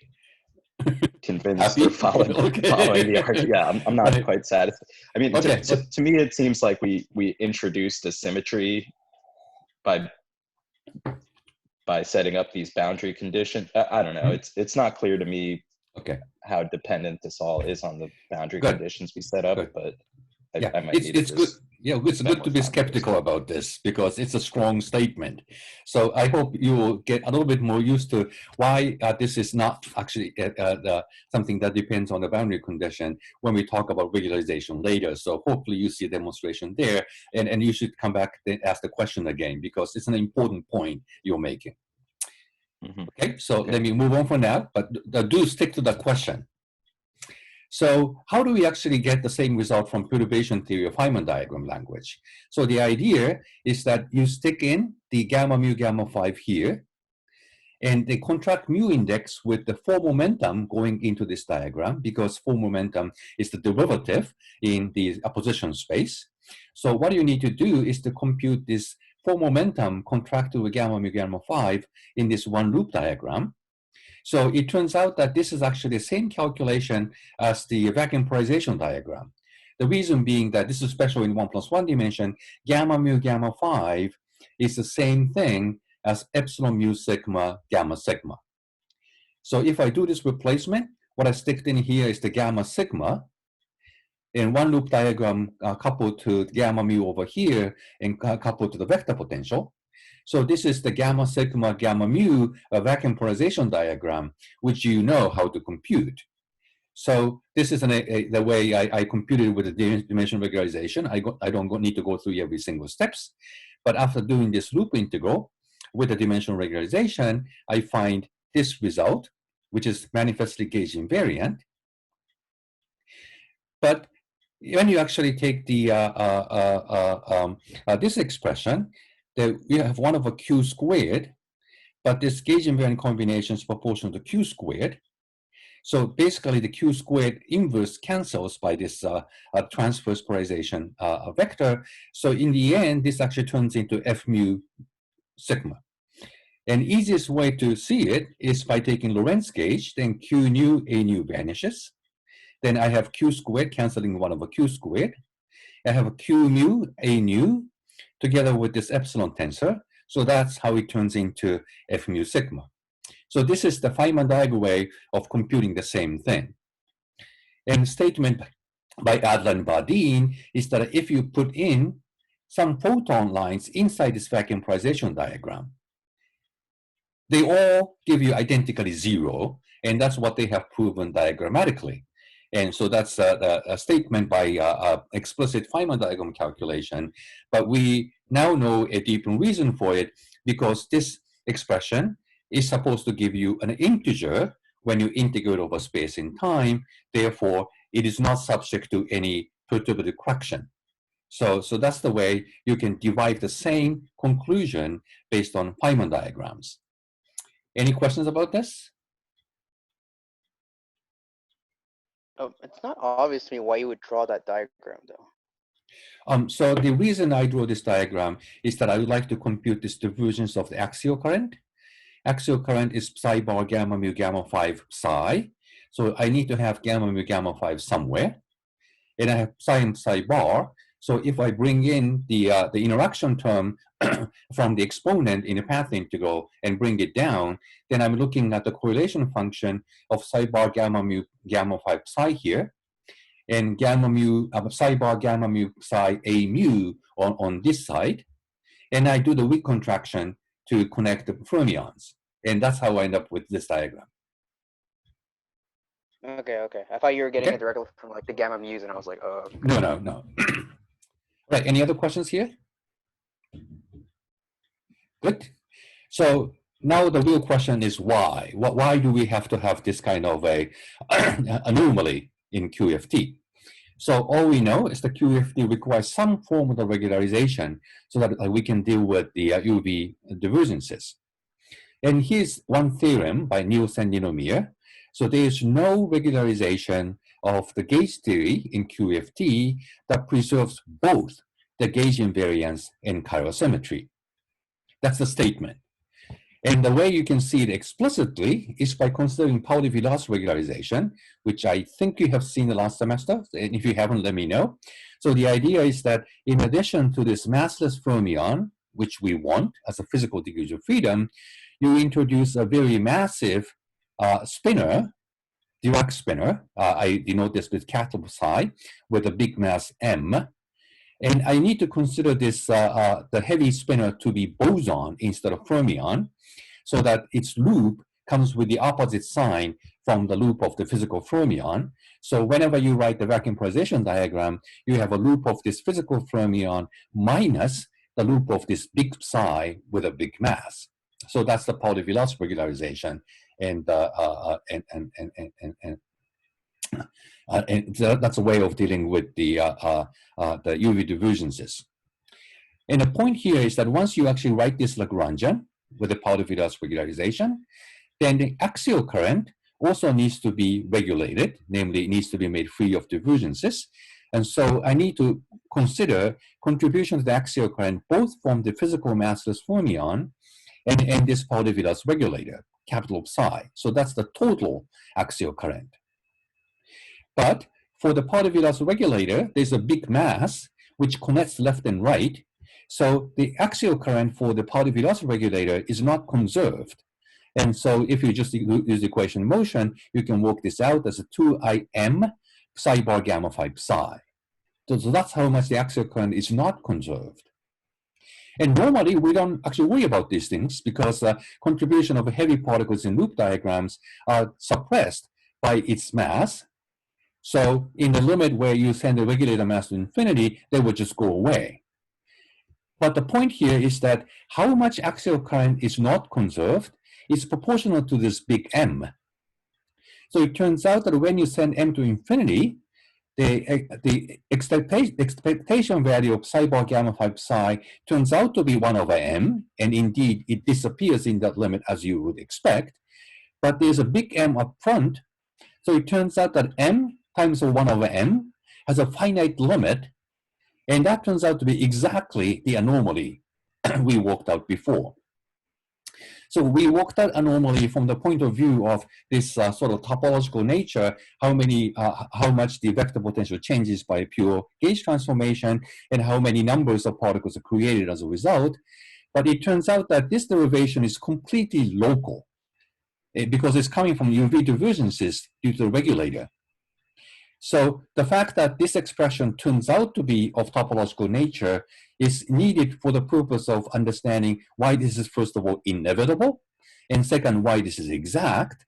[SPEAKER 3] convinced
[SPEAKER 1] Happy?
[SPEAKER 3] or following the argument. Yeah, I'm not
[SPEAKER 1] Right.
[SPEAKER 3] quite satisfied. I mean,
[SPEAKER 1] Okay.
[SPEAKER 3] to me, it seems like we introduced a symmetry by setting up these boundary conditions. I don't know. It's not clear to me how dependent this all is on the boundary conditions we set up, but I might need
[SPEAKER 1] it's good. Yeah, it's good to be skeptical about this because it's a strong statement. So I hope you will get a little bit more used to why this is not actually something that depends on the boundary condition when we talk about regularization later. So hopefully you see a demonstration there, and you should come back and ask the question again because it's an important point you're making. Okay, so let me move on for now, but do stick to the question. So how do we actually get the same result from perturbation theory of Feynman diagram language? So the idea is that you stick in the gamma mu gamma 5 here, and they contract mu index with the 4 momentum going into this diagram because 4 momentum is the derivative in the opposition space. So what you need to do is to compute this 4 momentum contracted with gamma mu gamma 5 in this one loop diagram. So it turns out that this is actually the same calculation as the vacuum polarization diagram. The reason being that this is special in 1 + 1 dimension, gamma mu gamma 5 is the same thing as epsilon mu sigma gamma sigma. So if I do this replacement, what I stick in here is the gamma sigma in one loop diagram coupled to gamma mu over here and coupled to the vector potential. So this is the gamma sigma gamma mu vacuum polarization diagram, which you know how to compute. So this is the way I computed with the dimensional regularization. I don't need to go through every single steps, but after doing this loop integral with the dimensional regularization, I find this result, which is manifestly gauge invariant. But when you actually take the this expression, that we have 1 over q squared, but this gauge invariant combination is proportional to q squared. So basically, the q squared inverse cancels by this transverse polarization vector. So in the end, this actually turns into f mu sigma. And easiest way to see it is by taking Lorentz gauge, then q nu a nu vanishes. Then I have q squared canceling 1 over q squared. I have a q mu a nu together with this epsilon tensor. So that's how it turns into f mu sigma. So this is the Feynman diagram way of computing the same thing. And the statement by Adler and Bardeen is that if you put in some photon lines inside this vacuum polarization diagram, they all give you identically 0, and that's what they have proven diagrammatically. And so that's a statement by explicit Feynman diagram calculation, but we now know a deeper reason for it because this expression is supposed to give you an integer when you integrate over space and time. Therefore, it is not subject to any perturbative correction. So that's the way you can derive the same conclusion based on Feynman diagrams. Any questions about this?
[SPEAKER 4] Oh, it's not obvious to me why you would draw that diagram, though.
[SPEAKER 1] So the reason I draw this diagram is that I would like to compute this divergence of the axial current. Axial current is psi bar gamma mu gamma 5 psi. So I need to have gamma mu gamma 5 somewhere. And I have psi and psi bar. So if I bring in the interaction term from the exponent in the path integral and bring it down, then I'm looking at the correlation function of psi bar gamma mu gamma 5 psi here. and gamma mu, psi bar gamma mu psi a mu on this side. And I do the weak contraction to connect the fermions. And that's how I end up with this diagram.
[SPEAKER 4] Okay. I thought you were getting
[SPEAKER 1] Okay.
[SPEAKER 4] it directly from like the gamma mu's, and I was like, oh.
[SPEAKER 1] No. Right. Any other questions here? Good. So now the real question is why? Why do we have to have this kind of a anomaly in QFT? So all we know is that QFT requires some form of the regularization so that we can deal with the UV divergences. And here's one theorem by Niels and Ninomiya. So there is no regularization of the gauge theory in QFT that preserves both the gauge invariance and chiral symmetry. That's the statement. And the way you can see it explicitly is by considering Polyvalence regularization, which I think you have seen the last semester. And if you haven't, let me know. So the idea is that in addition to this massless fermion, which we want as a physical degree of freedom, you introduce a very massive spinner, Dirac spinner. I denote this with capital psi, with a big mass m. And I need to consider this the heavy spinner to be boson instead of fermion, so that its loop comes with the opposite sign from the loop of the physical fermion. So whenever you write the vacuum polarization diagram, you have a loop of this physical fermion minus the loop of this big psi with a big mass. So that's the Polyvalence regularization, and that's a way of dealing with the UV divergences. And the point here is that once you actually write this Lagrangian with the Polyvalence regularization, then the axial current also needs to be regulated, namely it needs to be made free of divergences. And so I need to consider contribution to the axial current both from the physical massless fermion and this Polyvalence regulator, capital psi. So that's the total axial current. But for the Polyvalence regulator, there's a big mass which connects left and right. So the axial current for the Polyvalence regulator is not conserved. And so if you just use the equation motion, you can work this out as a 2Im psi bar gamma phi psi. So that's how much the axial current is not conserved. And normally, we don't actually worry about these things because contribution of heavy particles in loop diagrams are suppressed by its mass. So in the limit where you send the regulator mass to infinity, they would just go away. But the point here is that how much axial current is not conserved is proportional to this big M. So it turns out that when you send M to infinity, the expectation value of psi bar gamma phi psi turns out to be 1 over m, and indeed it disappears in that limit as you would expect. But there's a big M up front, so it turns out that m times 1 over m has a finite limit, and that turns out to be exactly the anomaly we worked out before. So we worked out anomaly from the point of view of this sort of topological nature, how much the vector potential changes by pure gauge transformation, and how many numbers of particles are created as a result. But it turns out that this derivation is completely local because it's coming from UV divergences due to the regulator. So the fact that this expression turns out to be of topological nature is needed for the purpose of understanding why this is, first of all, inevitable, and second, why this is exact.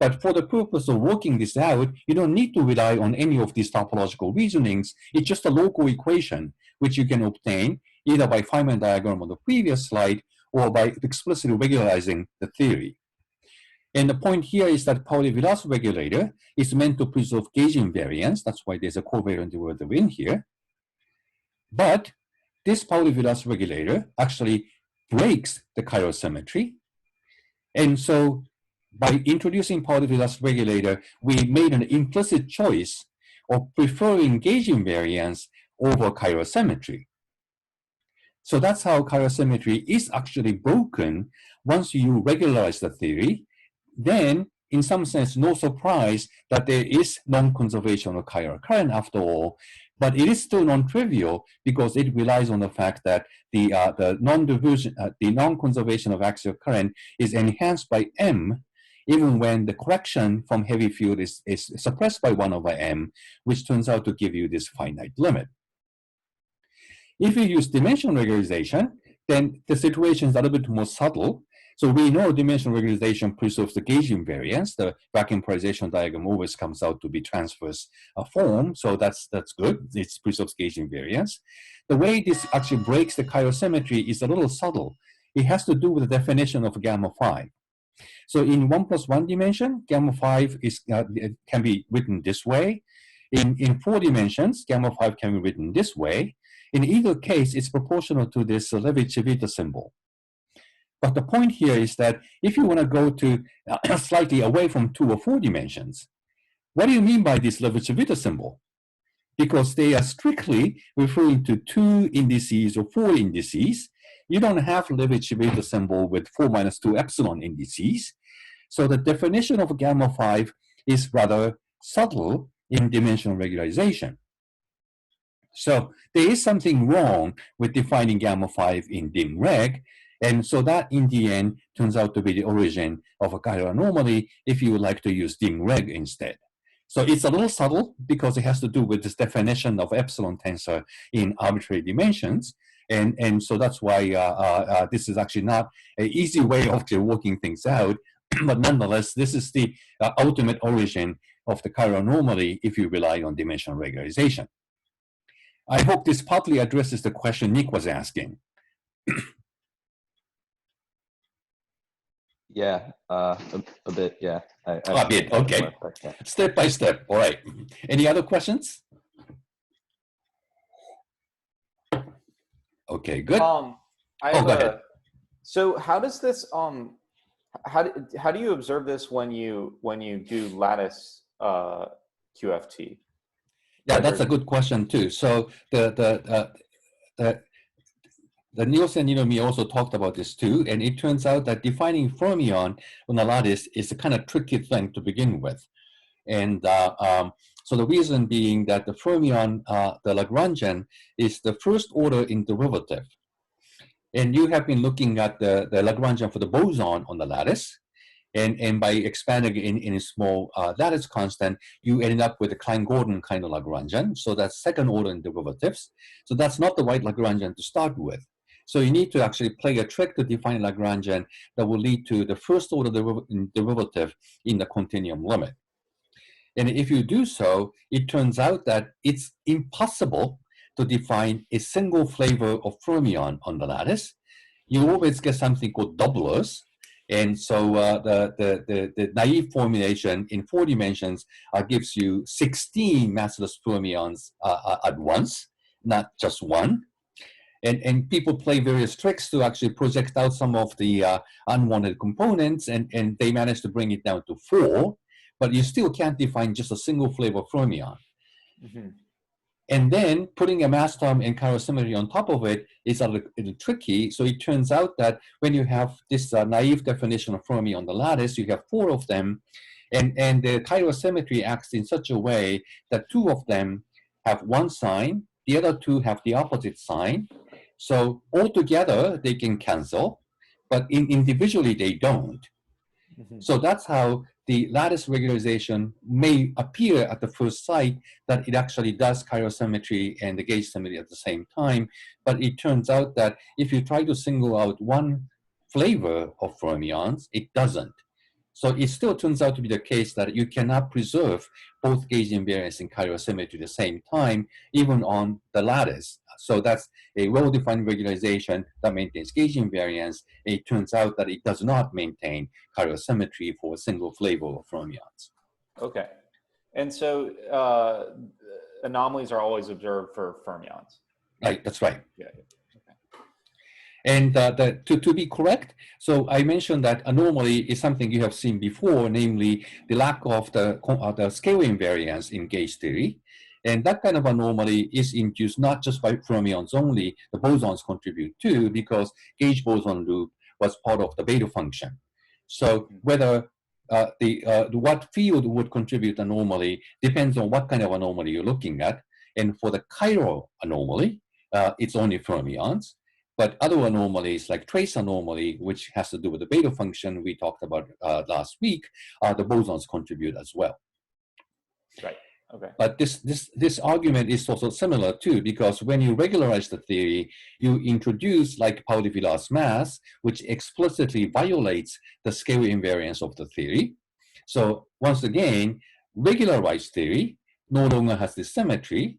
[SPEAKER 1] But for the purpose of working this out, you don't need to rely on any of these topological reasonings. It's just a local equation, which you can obtain either by Feynman diagram on the previous slide or by explicitly regularizing the theory. And the point here is that Polyvalence regulator is meant to preserve gauge invariance. That's why there's a covariant derivative in here. But this Polyvalence regulator actually breaks the chiral symmetry. And so by introducing Polyvalence regulator, we made an implicit choice of preferring gauge invariance over chiral symmetry. So that's how chiral symmetry is actually broken once you regularize the theory. Then, in some sense, no surprise that there is non-conservation of chiral current after all, but it is still non-trivial because it relies on the fact that the non-conservation of axial current is enhanced by M even when the correction from heavy field is suppressed by 1 over m, which turns out to give you this finite limit. If you use dimensional regularization, then the situation is a little bit more subtle. So we know dimensional regularization preserves the gauge invariance. The vacuum polarization diagram always comes out to be transverse form, so that's good. It preserves gauge invariance. The way this actually breaks the chirosymmetry is a little subtle. It has to do with the definition of gamma 5. So in 1+1 dimension, gamma 5 can be written this way. In 4 dimensions, gamma 5 can be written this way. In either case, it's proportional to this Levi-Civita symbol. But the point here is that if you want to go to slightly away from 2 or 4 dimensions, what do you mean by this Levi-Civita symbol? Because they are strictly referring to 2 indices or 4 indices. You don't have Levi-Civita symbol with 4 minus 2 epsilon indices. So the definition of gamma 5 is rather subtle in dimensional regularization. So there is something wrong with defining gamma 5 in dim reg, and so that in the end turns out to be the origin of a chiral anomaly if you would like to use dim reg instead. So it's a little subtle because it has to do with this definition of epsilon tensor in arbitrary dimensions, and so that's why this is actually not an easy way of working things out, but nonetheless, this is the ultimate origin of the chiral anomaly if you rely on dimensional regularization. I hope this partly addresses the question Nick was asking.
[SPEAKER 3] Yeah, a bit, yeah.
[SPEAKER 1] A bit, okay.
[SPEAKER 3] Yeah.
[SPEAKER 1] Step by step, all right. Any other questions? Okay, good.
[SPEAKER 5] I have
[SPEAKER 1] go ahead.
[SPEAKER 5] So how does this how do you observe this when you do lattice QFT?
[SPEAKER 1] Yeah, that's a good question too. So the Niels and me also talked about this too, and it turns out that defining fermion on a lattice is a kind of tricky thing to begin with. And so the reason being that the fermion, the Lagrangian, is the first order in derivative. And you have been looking at the Lagrangian for the boson on the lattice. And by expanding in a small lattice constant, you ended up with a Klein-Gordon kind of Lagrangian. So that's second order in derivatives. So that's not the right Lagrangian to start with. So you need to actually play a trick to define Lagrangian that will lead to the first order derivative in the continuum limit. And if you do so, it turns out that it's impossible to define a single flavor of fermion on the lattice. You always get something called doublers. And so the naive formulation in 4 dimensions gives you 16 massless fermions at once, not just one. And people play various tricks to actually project out some of the unwanted components, and they manage to bring it down to 4, but you still can't define just a single flavor fermion. Mm-hmm. And then putting a mass term and chirosymmetry on top of it is a little tricky. So it turns out that when you have this naive definition of Fermi on the lattice, you have 4 of them, and the chirosymmetry acts in such a way that 2 of them have one sign, the other 2 have the opposite sign. So altogether they can cancel, but individually they don't. Mm-hmm. So that's how the lattice regularization may appear at the first sight that it actually does chirosymmetry and the gauge symmetry at the same time. But it turns out that if you try to single out one flavor of fermions, it doesn't. So it still turns out to be the case that you cannot preserve both gauge invariance and chirosymmetry at the same time, even on the lattice. So that's a well-defined regularization that maintains gauge invariance. It turns out that it does not maintain chirosymmetry for a single flavor of fermions.
[SPEAKER 5] Okay. And so anomalies are always observed for fermions.
[SPEAKER 1] Right, that's right.
[SPEAKER 5] Yeah.
[SPEAKER 1] And to be correct, so I mentioned that anomaly is something you have seen before, namely the lack of the scale invariance in gauge theory. And that kind of anomaly is induced not just by fermions only, the bosons contribute too, because gauge boson loop was part of the beta function. So whether what field would contribute anomaly depends on what kind of anomaly you're looking at. And for the chiral anomaly, it's only fermions. But other anomalies like trace anomaly, which has to do with the beta function we talked about last week, the bosons contribute as well.
[SPEAKER 5] Right. Okay.
[SPEAKER 1] But this argument is also similar too, because when you regularize the theory, you introduce like Pauli-Villars mass, which explicitly violates the scale invariance of the theory. So once again, regularized theory no longer has this symmetry,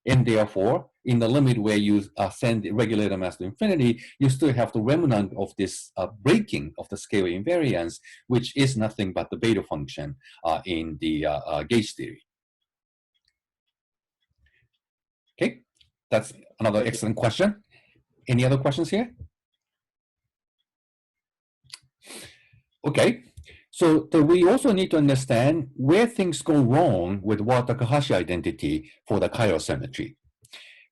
[SPEAKER 1] and therefore, in the limit where you send the regulator mass to infinity, you still have the remnant of this breaking of the scale invariance, which is nothing but the beta function in the gauge theory. Okay, that's another excellent question. Any other questions here? Okay, so we also need to understand where things go wrong with Wada-Takahashi identity for the chiral symmetry.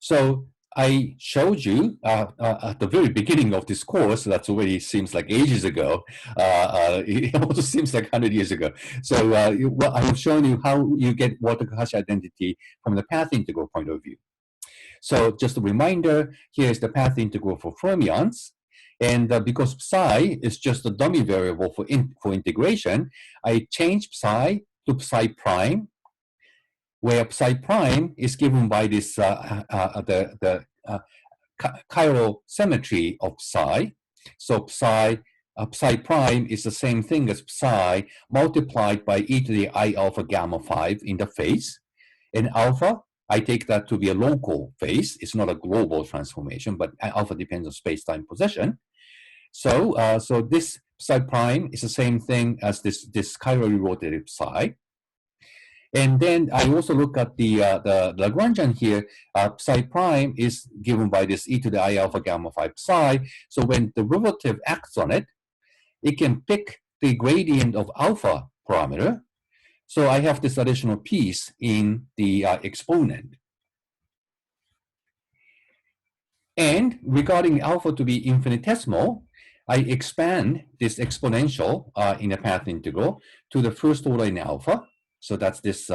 [SPEAKER 1] So I showed you at the very beginning of this course, that's already seems like ages ago, it also seems like 100 years ago. So I have shown you how you get Wada-Takahashi identity from the path integral point of view. So just a reminder, here's the path integral for fermions. And because psi is just a dummy variable for integration, I change psi to psi prime, where psi prime is given by this chiral symmetry of psi. So psi prime is the same thing as psi multiplied by e to the I alpha gamma 5 in the phase. And alpha, I take that to be a local phase. It's not a global transformation, but alpha depends on space-time position. So, so this psi prime is the same thing as this chirally rotated psi. And then I also look at the Lagrangian here. Psi prime is given by this e to the I alpha gamma 5 psi. So when the derivative acts on it, it can pick the gradient of alpha parameter. So I have this additional piece in the exponent. And regarding alpha to be infinitesimal, I expand this exponential in a path integral to the first order in alpha. So that's this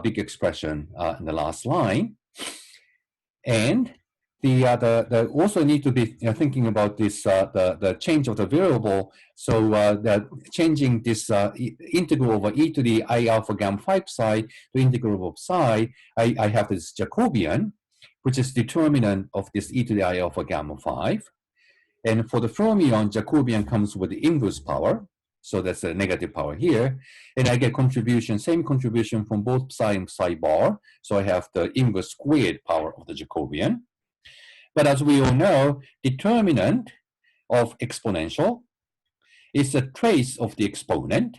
[SPEAKER 1] big expression in the last line. And the also need to be thinking about this the change of the variable. So that changing this integral over e to the I alpha gamma 5 psi to integral of psi, I have this Jacobian, which is determinant of this e to the I alpha gamma 5. And for the fermion, Jacobian comes with the inverse power. So that's a negative power here. And I get same contribution from both psi and psi bar. So I have the inverse squared power of the Jacobian. But as we all know, determinant of exponential is a trace of the exponent.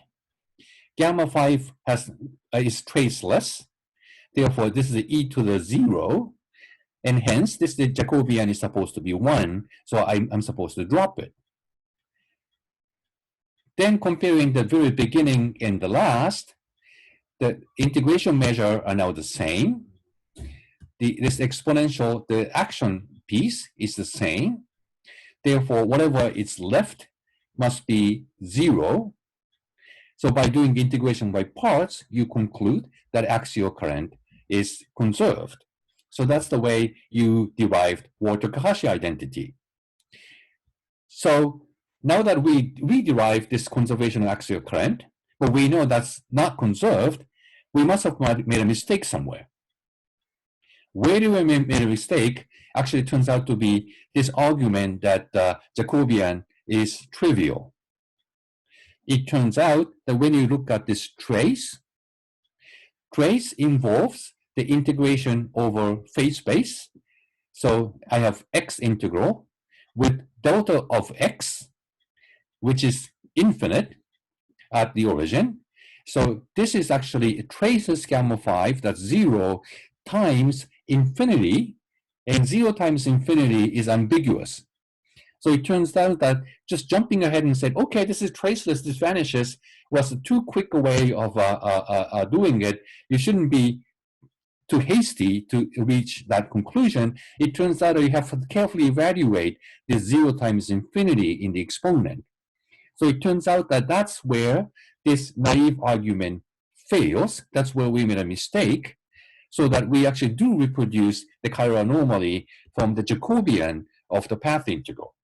[SPEAKER 1] Gamma 5 is traceless. Therefore, this is the e to the 0. And hence, the Jacobian is supposed to be 1. So I'm supposed to drop it. Then comparing the very beginning and the last, the integration measure are now the same. This exponential, the action piece is the same. Therefore, whatever is left must be 0. So by doing integration by parts, you conclude that axial current is conserved. So that's the way you derived Wada-Takahashi identity. So now that we derive this conservation of axial current, but we know that's not conserved, we must have made a mistake somewhere. Where do we make a mistake? Actually, it turns out to be this argument that Jacobian is trivial. It turns out that when you look at this trace involves the integration over phase space. So I have x integral with delta of x, which is infinite at the origin. So this is actually a traces gamma 5, that's 0 times infinity, and 0 times infinity is ambiguous. So it turns out that just jumping ahead and said, okay, this is traceless, this vanishes, was a too quick a way of doing it. You shouldn't be too hasty to reach that conclusion. It turns out that you have to carefully evaluate this 0 times infinity in the exponent. So it turns out that that's where this naive argument fails. That's where we made a mistake, so that we actually do reproduce the chiral anomaly from the Jacobian of the path integral.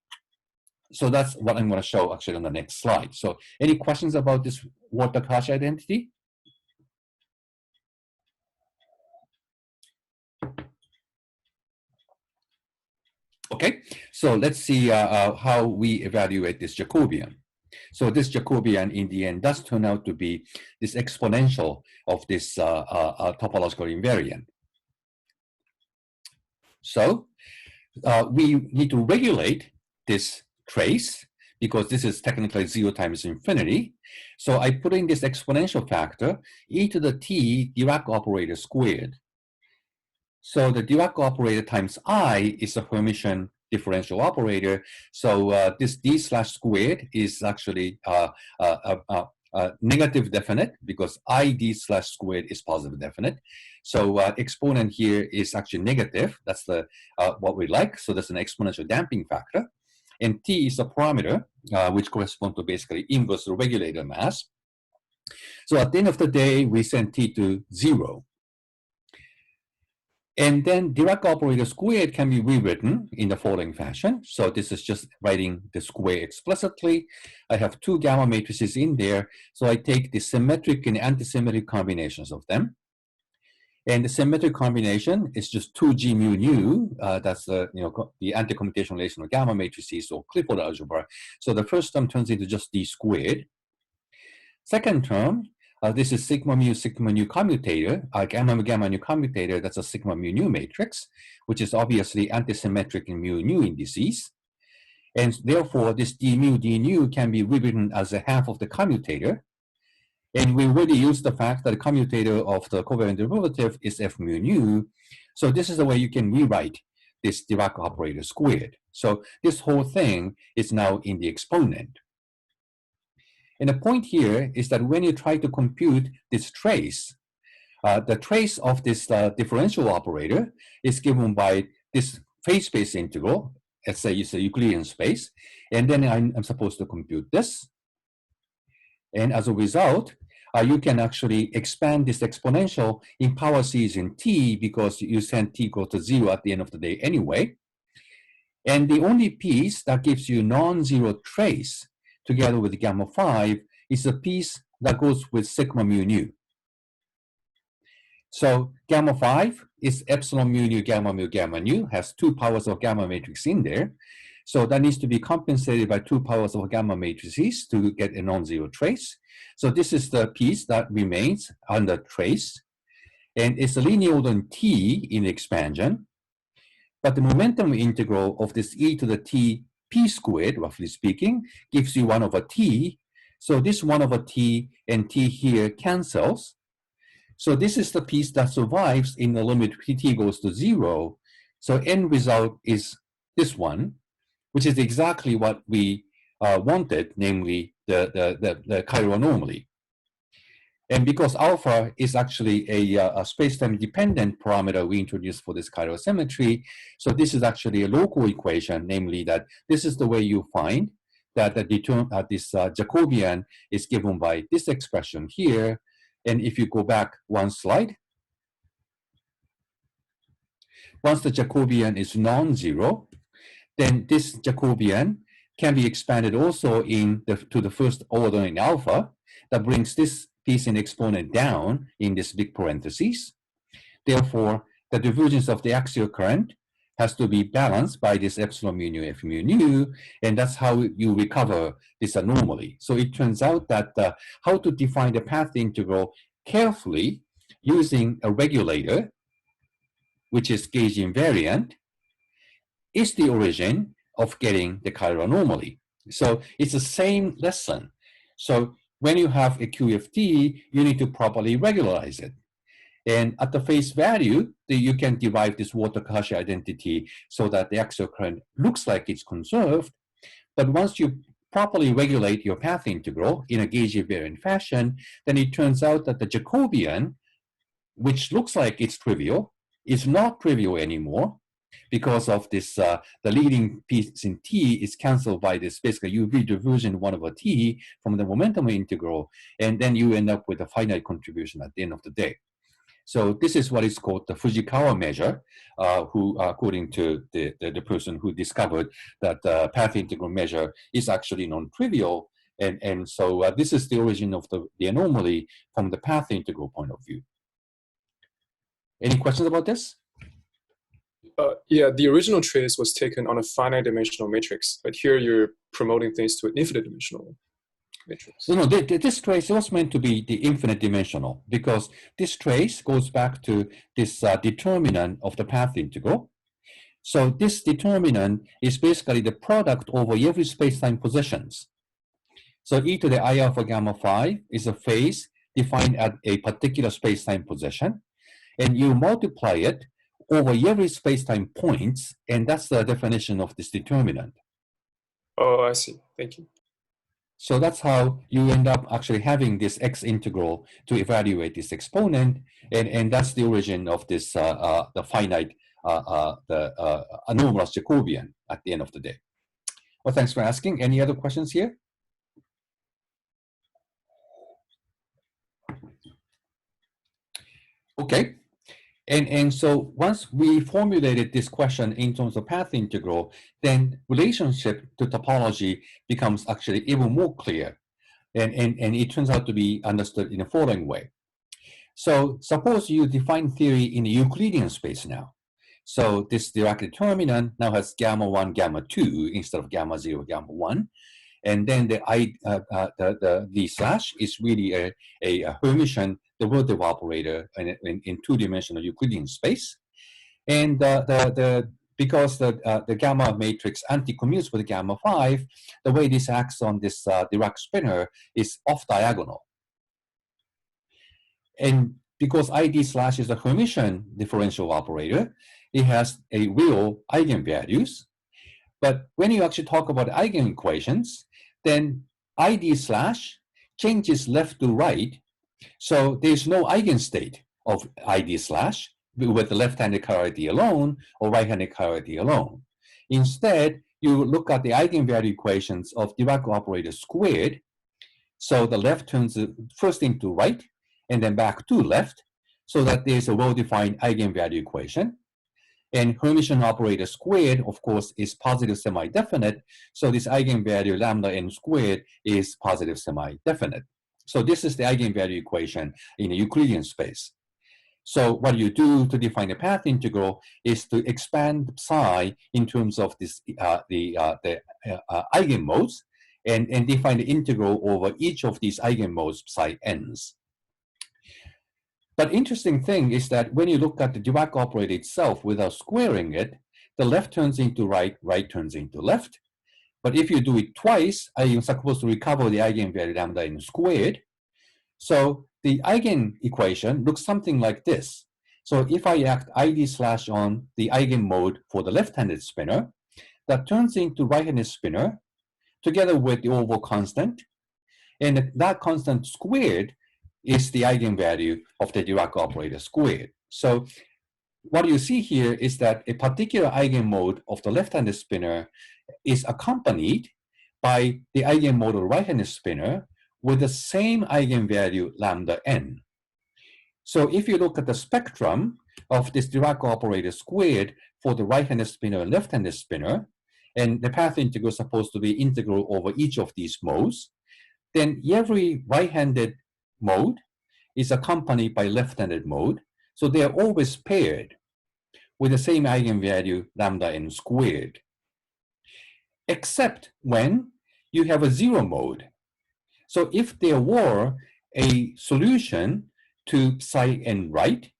[SPEAKER 1] So that's what I'm going to show actually on the next slide. So any questions about this Walter-Cauchy identity? Okay, so let's see how we evaluate this Jacobian. So this Jacobian in the end does turn out to be this exponential of this topological invariant. So we need to regulate this trace because this is technically 0 times infinity. So I put in this exponential factor e to the t Dirac operator squared. So the Dirac operator times I is a Hermitian differential operator. So this d slash squared is actually negative definite because id slash squared is positive definite. So exponent here is actually negative. That's the what we like. So that's an exponential damping factor. And t is a parameter which corresponds to basically inverse regulator mass. So at the end of the day, we send t to 0. And then Dirac operator squared can be rewritten in the following fashion. So this is just writing the square explicitly. I have two gamma matrices in there. So I take the symmetric and antisymmetric combinations of them. And the symmetric combination is just 2G mu nu. That's the anti-commutation relation of gamma matrices or Clifford algebra. So the first term turns into just d squared. Second term, this is sigma nu commutator, gamma gamma nu commutator. That's a sigma mu nu matrix, which is obviously antisymmetric in mu nu indices. And therefore, this d nu can be rewritten as a half of the commutator. And we already use the fact that the commutator of the covariant derivative is f mu nu. So this is the way you can rewrite this Dirac operator squared. So this whole thing is now in the exponent. And the point here is that when you try to compute this trace, the trace of this differential operator is given by this phase space integral. Let's say it's a Euclidean space. And then I'm supposed to compute this. And as a result, you can actually expand this exponential in power series in t because you send t equal to 0 at the end of the day anyway. And the only piece that gives you non-zero trace together with gamma 5 is the piece that goes with sigma mu nu. So gamma 5 is epsilon mu nu gamma nu, has two powers of gamma matrix in there. So that needs to be compensated by two powers of gamma matrices to get a non-zero trace. So this is the piece that remains under trace. And it's a linear order in t in the expansion. But the momentum integral of this e to the t p squared, roughly speaking, gives you 1 over t. So this 1 over t and t here cancels. So this is the piece that survives in the limit t goes to 0. So end result is this one, which is exactly what we wanted, namely the chiral anomaly. And because alpha is actually a space-time dependent parameter we introduced for this chiral symmetry, so this is actually a local equation, namely that this is the way you find that this Jacobian is given by this expression here. And if you go back one slide, once the Jacobian is non-zero, then this Jacobian can be expanded also to the first order in alpha that brings this piece in exponent down in this big parentheses. Therefore, the divergence of the axial current has to be balanced by this epsilon mu nu f mu nu, and that's how you recover this anomaly. So it turns out that how to define the path integral carefully using a regulator, which is gauge invariant, is the origin of getting the chiral anomaly. So it's the same lesson. So when you have a QFT, you need to properly regularize it. And at the face value, you can derive this Walter-Cauchy identity so that the axial current looks like it's conserved. But once you properly regulate your path integral in a gauge invariant fashion, then it turns out that the Jacobian, which looks like it's trivial, is not trivial anymore because of this, the leading piece in t is canceled by this basically UV diversion 1 over t from the momentum integral, and then you end up with a finite contribution at the end of the day. So this is what is called the Fujikawa measure, who, according to the person who discovered that the path integral measure is actually non-trivial. And so this is the origin of the anomaly from the path integral point of view. Any questions about this?
[SPEAKER 6] Yeah, the original trace was taken on a finite dimensional matrix, but here you're promoting things to an infinite dimensional matrix.
[SPEAKER 1] No, this trace was meant to be the infinite dimensional because this trace goes back to this determinant of the path integral. So this determinant is basically the product over every space-time positions. So e to the I alpha gamma phi is a phase defined at a particular space-time position, and you multiply it over every space-time points, and that's the definition of this determinant.
[SPEAKER 6] Oh, I see. Thank you.
[SPEAKER 1] So that's how you end up actually having this x integral to evaluate this exponent, and that's the origin of this the finite anomalous Jacobian at the end of the day. Well, thanks for asking. Any other questions here? Okay. And so once we formulated this question in terms of path integral, then relationship to topology becomes actually even more clear. And it turns out to be understood in the following way. So suppose you define theory in a Euclidean space now. So this Dirac determinant now has gamma 1, gamma 2 instead of gamma 0, gamma 1. And then the D slash is really a Hermitian derivative operator in two-dimensional Euclidean space. And because the gamma matrix anti-commutes with gamma 5, the way this acts on this Dirac spinor is off-diagonal. And because ID slash is a Hermitian differential operator, it has a real eigenvalues. But when you actually talk about Eigen Equations, then ID slash changes left to right. So there's no eigenstate of ID slash with the left-handed chirality alone or right-handed chirality alone. Instead, you look at the eigenvalue equations of Dirac operator squared. So the left turns first into right and then back to left, so that there's a well-defined eigenvalue equation. And Hermitian operator squared, of course, is positive semi-definite. So this eigenvalue lambda n squared is positive semi-definite. So this is the eigenvalue equation in a Euclidean space. So what you do to define the path integral is to expand psi in terms of this eigenmodes and define the integral over each of these eigenmodes psi n's. But interesting thing is that when you look at the Dirac operator itself without squaring it, the left turns into right, right turns into left. But if you do it twice, you're supposed to recover the eigenvalue lambda n squared. So the Eigen equation looks something like this. So if I act ID slash on the eigenmode for the left-handed spinor, that turns into right-handed spinor together with the overall constant. And that constant squared is the eigenvalue of the Dirac operator squared. So what you see here is that a particular eigenmode of the left-handed spinor is accompanied by the eigenmode of the right-handed spinor with the same eigenvalue lambda n. So if you look at the spectrum of this Dirac operator squared for the right-handed spinor and left-handed spinor, and the path integral is supposed to be integral over each of these modes, then every right-handed mode is accompanied by left-handed mode. So they are always paired with the same eigenvalue lambda n squared, except when you have a zero mode. So if there were a solution to psi n right,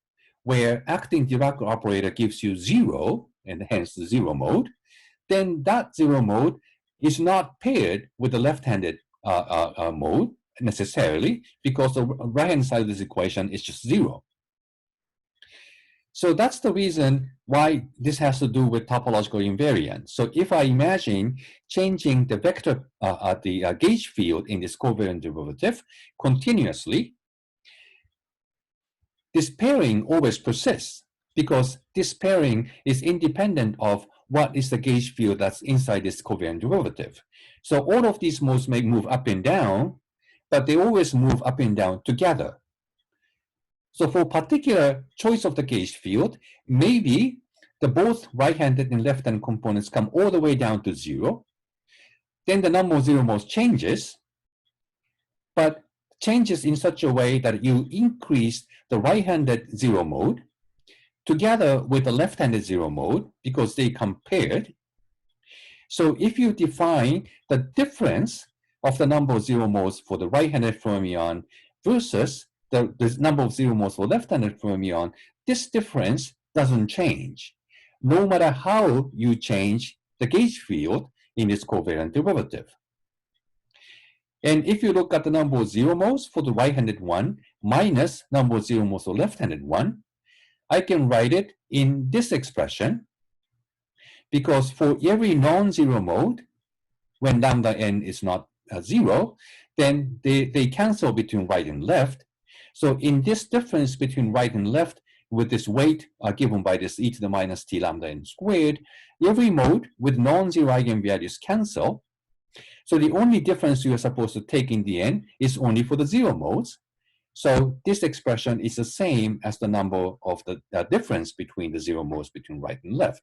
[SPEAKER 1] where acting Dirac operator gives you zero, and hence the zero mode, then that zero mode is not paired with the left-handed mode necessarily, because the right-hand side of this equation is just zero. So that's the reason why this has to do with topological invariance. So if I imagine changing the vector, the gauge field in this covariant derivative continuously, this pairing always persists because this pairing is independent of what is the gauge field that's inside this covariant derivative. So all of these modes may move up and down, but they always move up and down together. So for particular choice of the gauge field, maybe the both right-handed and left-handed components come all the way down to 0. Then the number of zero modes changes, but changes in such a way that you increase the right-handed zero mode together with the left-handed zero mode because they come paired. So if you define the difference of the number of zero modes for the right-handed fermion versus the number of zero modes for left-handed fermion, this difference doesn't change, no matter how you change the gauge field in its covariant derivative. And if you look at the number of zero modes for the right-handed one minus number of zero modes for left-handed one, I can write it in this expression, because for every non-zero mode, when lambda n is not 0, then they cancel between right and left. So in this difference between right and left, with this weight given by this e to the minus t lambda n squared, every mode with non-zero eigenvalues cancel. So the only difference you are supposed to take in the end is only for the zero modes. So this expression is the same as the number of the difference between the zero modes between right and left,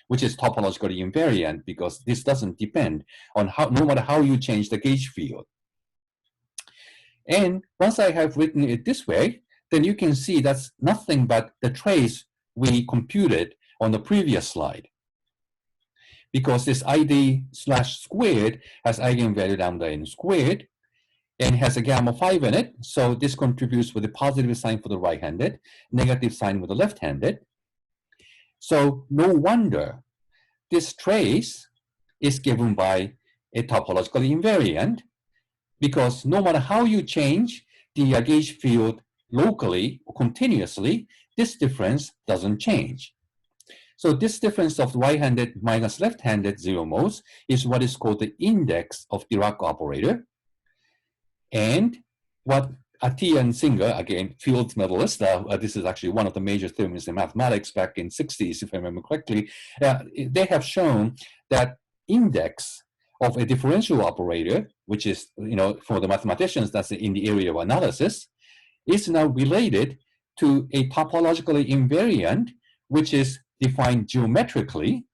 [SPEAKER 1] which is topologically invariant because this doesn't depend on how, no matter how you change the gauge field. And once I have written it this way, then you can see that's nothing but the trace we computed on the previous slide. Because this ID slash squared has eigenvalue lambda n squared and has a gamma 5 in it. So this contributes with a positive sign for the right-handed, negative sign with the left-handed. So no wonder this trace is given by a topologically invariant, because no matter how you change the gauge field locally or continuously, this difference doesn't change. So this difference of right-handed minus left-handed zero modes is what is called the index of Dirac operator. And what Atiyah and Singer, again, Fields medalist, this is actually one of the major theorems in mathematics back in 60s, if I remember correctly, they have shown that index of a differential operator, which is, for the mathematicians, that's in the area of analysis, is now related to a topologically invariant, which is defined geometrically.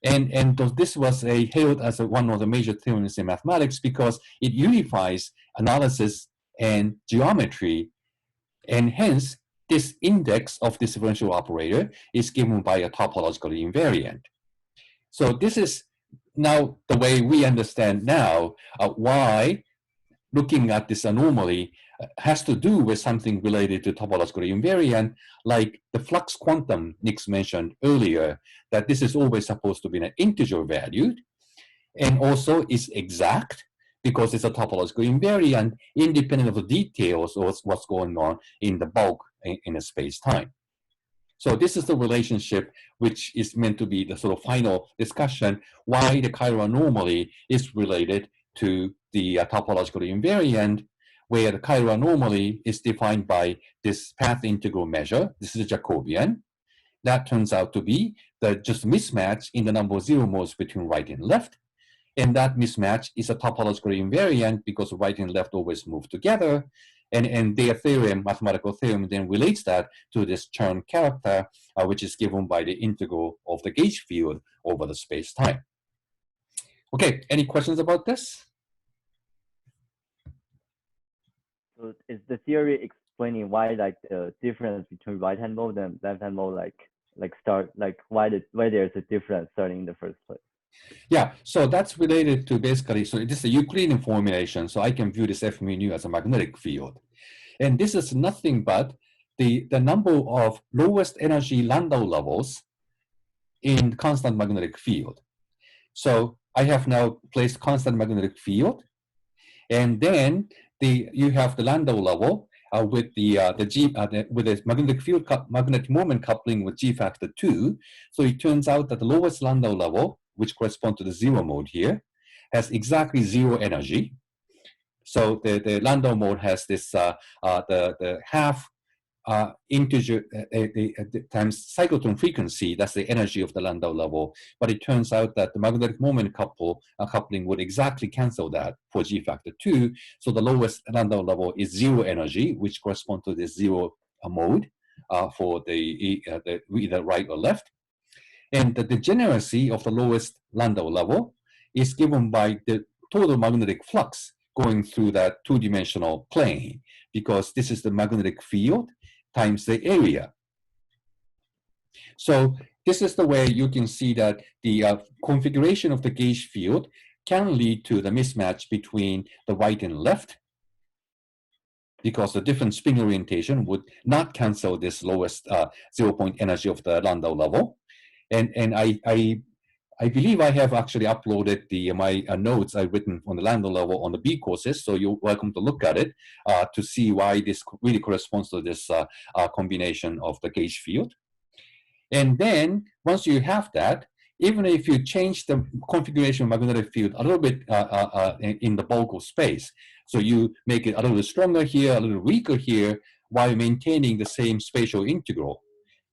[SPEAKER 1] And this was hailed as one of the major theorems in mathematics because it unifies analysis and geometry. And hence, this index of this differential operator is given by a topologically invariant. So this is now the way we understand now why looking at this anomaly has to do with something related to topologically invariant, like the flux quantum Nick mentioned earlier, that this is always supposed to be an integer valued, and also is exact because it's a topological invariant independent of the details of what's going on in the bulk in a space-time. So this is the relationship which is meant to be the sort of final discussion why the chiral anomaly is related to the topologically invariant, where the chiral anomaly is defined by this path integral measure. This is a Jacobian. That turns out to be the just mismatch in the number of zero modes between right and left. And that mismatch is a topologically invariant because right and left always move together. And their theorem, mathematical theorem, then relates that to this Chern character, which is given by the integral of the gauge field over the space-time. Okay, any questions about this?
[SPEAKER 7] So is the theory explaining why the difference between right-hand mode and left-hand mode why there's a difference starting in the first place?
[SPEAKER 1] Yeah, so that's related to basically, so this is a Euclidean formulation, so I can view this F mu nu as a magnetic field. And this is nothing but the number of lowest energy Landau levels in constant magnetic field. So I have now placed constant magnetic field, and then you have the Landau level with the magnetic field magnetic moment coupling with G factor 2. So it turns out that the lowest Landau level, which corresponds to the zero mode here, has exactly zero energy. So the Landau mode has this the half integer times cyclotron frequency. That's the energy of the Landau level. But it turns out that the magnetic moment coupling would exactly cancel that for G factor 2. So the lowest Landau level is zero energy, which corresponds to this zero mode for the either right or left. And the degeneracy of the lowest Landau level is given by the total magnetic flux going through that two-dimensional plane, because this is the magnetic field times the area. So this is the way you can see that the configuration of the gauge field can lead to the mismatch between the right and left, because the different spin orientation would not cancel this lowest 0-point energy of the Landau level. And I believe I have actually uploaded my notes I've written on the Landau level on the B courses, so you're welcome to look at it to see why this really corresponds to this combination of the gauge field. And then once you have that, even if you change the configuration of magnetic field a little bit in the bulk of space, so you make it a little stronger here, a little weaker here, while maintaining the same spatial integral,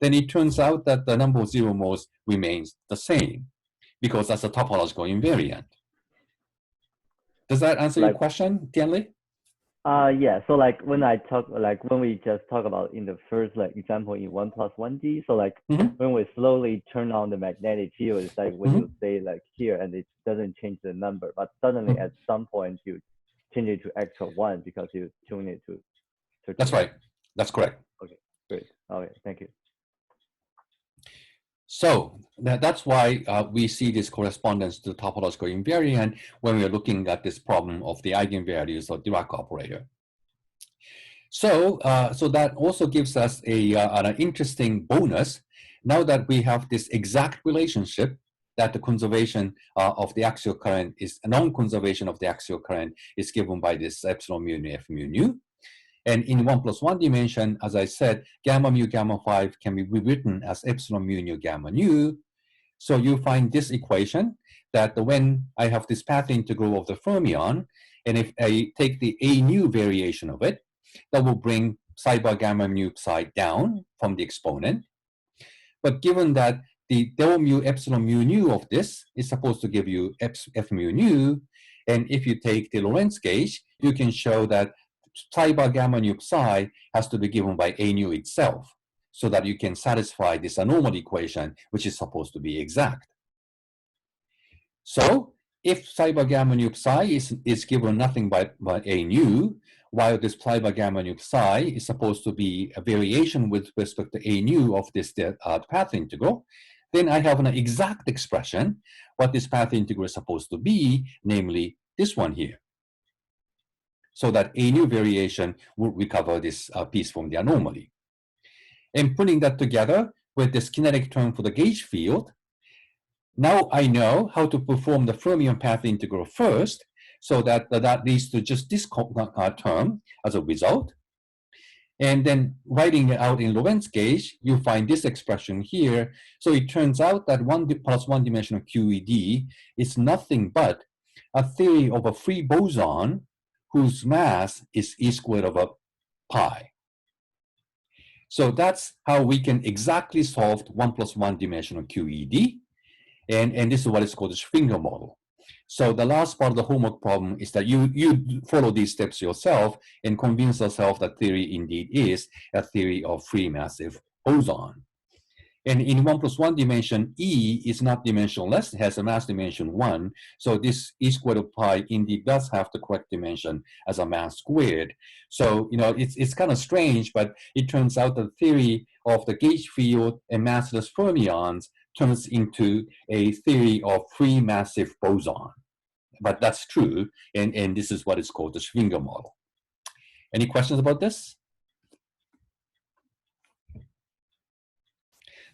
[SPEAKER 1] then it turns out that the number of zero modes remains the same, because that's a topological invariant. Does that answer your question, Tianli?
[SPEAKER 7] Yeah. So like when we just talk about in the first example in 1+1D, so when we slowly turn on the magnetic field, it's like when you say here and it doesn't change the number, but suddenly at some point you change it to extra 1 because you tune it to.
[SPEAKER 1] That's right. That's correct.
[SPEAKER 7] Okay, great. Okay, thank you.
[SPEAKER 1] So that's why we see this correspondence to the topological invariant when we're looking at this problem of the eigenvalues of Dirac operator. So, so that also gives us an interesting bonus. Now that we have this exact relationship that the conservation of the axial current is a non-conservation of the axial current is given by this epsilon mu nu f mu nu. And in 1+1 dimension, as I said, gamma mu gamma 5 can be rewritten as epsilon mu nu gamma nu. So you find this equation that when I have this path integral of the fermion, and if I take the a nu variation of it, that will bring psi bar gamma mu psi down from the exponent. But given that the del mu epsilon mu nu of this is supposed to give you f mu nu, and if you take the Lorentz gauge, you can show that psi bar gamma nu psi has to be given by a nu itself, so that you can satisfy this anomaly equation, which is supposed to be exact. So if psi bar gamma nu psi is given nothing but a nu, while this psi bar gamma nu psi is supposed to be a variation with respect to a nu of this path integral, then I have an exact expression what this path integral is supposed to be, namely this one here. So that a nu variation will recover this piece from the anomaly. And putting that together with this kinetic term for the gauge field, now I know how to perform the fermion path integral first, so that that leads to just this term as a result. And then writing it out in Lorentz gauge, you find this expression here. So it turns out that 1+1 dimensional QED is nothing but a theory of a free boson whose mass is e squared over pi. So that's how we can exactly solve 1+1 dimensional QED. And this is what is called the Schwinger model. So the last part of the homework problem is that you follow these steps yourself and convince yourself that theory indeed is a theory of free massive boson. And in 1+1 dimension, E is not dimensionless, it has a mass dimension 1. So this E squared of pi indeed does have the correct dimension as a mass squared. So, you know, it's kind of strange, but it turns out the theory of the gauge field and massless fermions turns into a theory of free massive boson. But that's true, and this is what is called the Schwinger model. Any questions about this?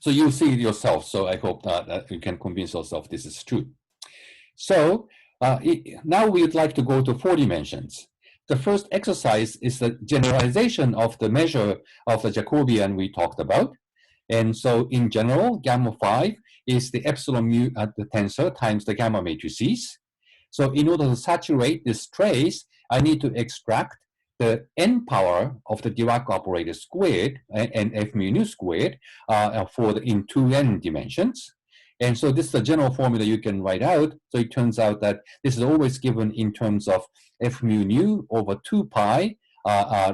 [SPEAKER 1] So you'll see it yourself, so I hope that you can convince yourself this is true. So now we would like to go to 4 dimensions. The first exercise is the generalization of the measure of the Jacobian we talked about. And so in general, gamma 5 is the epsilon mu at the tensor times the gamma matrices. So in order to saturate this trace, I need to extract the n power of the Dirac operator squared and f mu nu squared in 2n dimensions. And so this is the general formula you can write out. So it turns out that this is always given in terms of f mu nu over 2 pi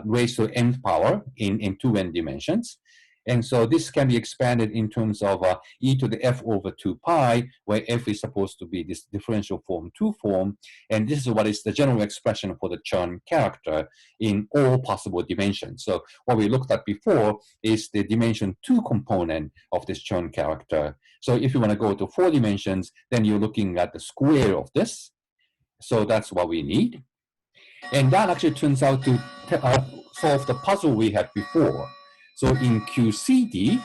[SPEAKER 1] raised to nth power in 2n dimensions. And so this can be expanded in terms of e to the f over 2 pi, where f is supposed to be this differential form 2 form. And this is what is the general expression for the Chern character in all possible dimensions. So what we looked at before is the dimension 2 component of this Chern character. So if you want to go to 4 dimensions, then you're looking at the square of this. So that's what we need. And that actually turns out to solve the puzzle we had before. So in QCD,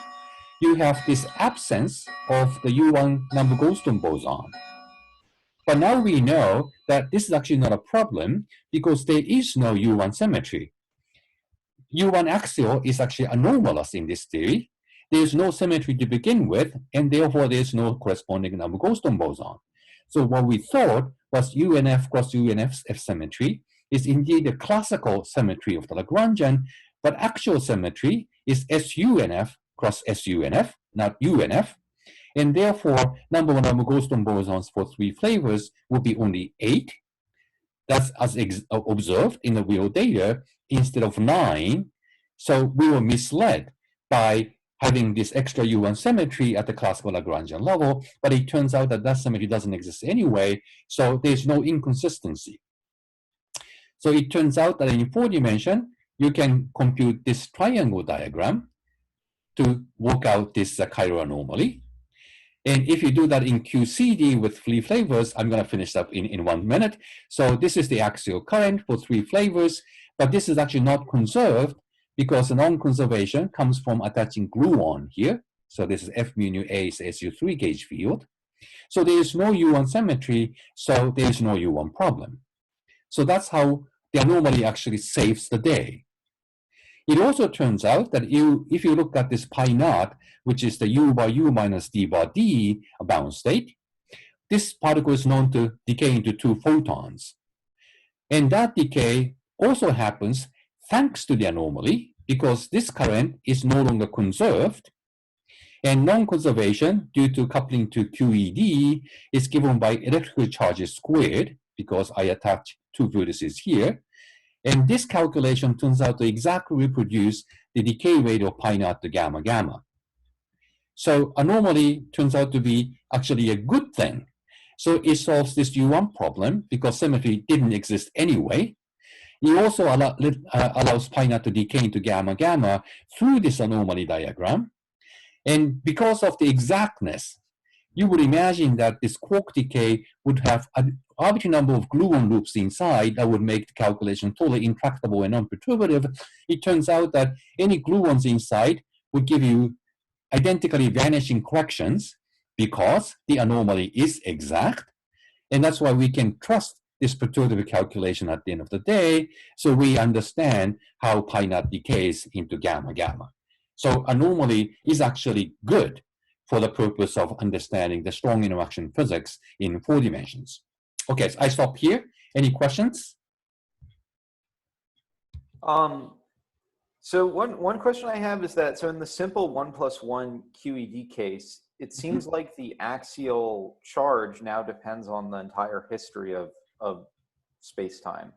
[SPEAKER 1] you have this absence of the U1 number Goldstone boson. But now we know that this is actually not a problem because there is no U1 symmetry. U1 axial is actually anomalous in this theory. There is no symmetry to begin with, and therefore there is no corresponding number Goldstone boson. So what we thought was UNF cross UNF symmetry is indeed the classical symmetry of the Lagrangian, but actual symmetry is SUNF cross SUNF, not UNF. And therefore, number one number Goldstone bosons for 3 flavors will be only 8. That's as observed in the real data instead of 9. So we were misled by having this extra U1 symmetry at the classical Lagrangian level, but it turns out that that symmetry doesn't exist anyway, so there's no inconsistency. So it turns out that in 4 dimension, you can compute this triangle diagram to work out this chiral anomaly. And if you do that in QCD with 3 flavors, I'm going to finish up in 1 minute. So this is the axial current for 3 flavors, but this is actually not conserved because the non-conservation comes from attaching gluon here. So this is F mu nu A is SU3 gauge field. So there is no U1 symmetry, so there is no U1 problem. So that's how the anomaly actually saves the day. It also turns out that if you look at this pi naught, which is the U bar U minus D bar D bound state, this particle is known to decay into 2 photons. And that decay also happens thanks to the anomaly because this current is no longer conserved. And non-conservation due to coupling to QED is given by electrical charges squared because I attach 2 vertices here. And this calculation turns out to exactly reproduce the decay rate of pi naught to gamma gamma. So anomaly turns out to be actually a good thing. So it solves this U1 problem because symmetry didn't exist anyway. It also allows pi naught to decay into gamma gamma through this anomaly diagram. And because of the exactness, you would imagine that this quark decay would have an arbitrary number of gluon loops inside that would make the calculation totally intractable and non-perturbative. It turns out that any gluons inside would give you identically vanishing corrections because the anomaly is exact. And that's why we can trust this perturbative calculation at the end of the day, so we understand how pi naught decays into gamma gamma. So anomaly is actually good for the purpose of understanding the strong interaction physics in 4 dimensions. Okay, so I stop here. Any questions?
[SPEAKER 5] So one question I have is that, so in the simple 1 + 1 QED case, it seems like the axial charge now depends on the entire history of space-time.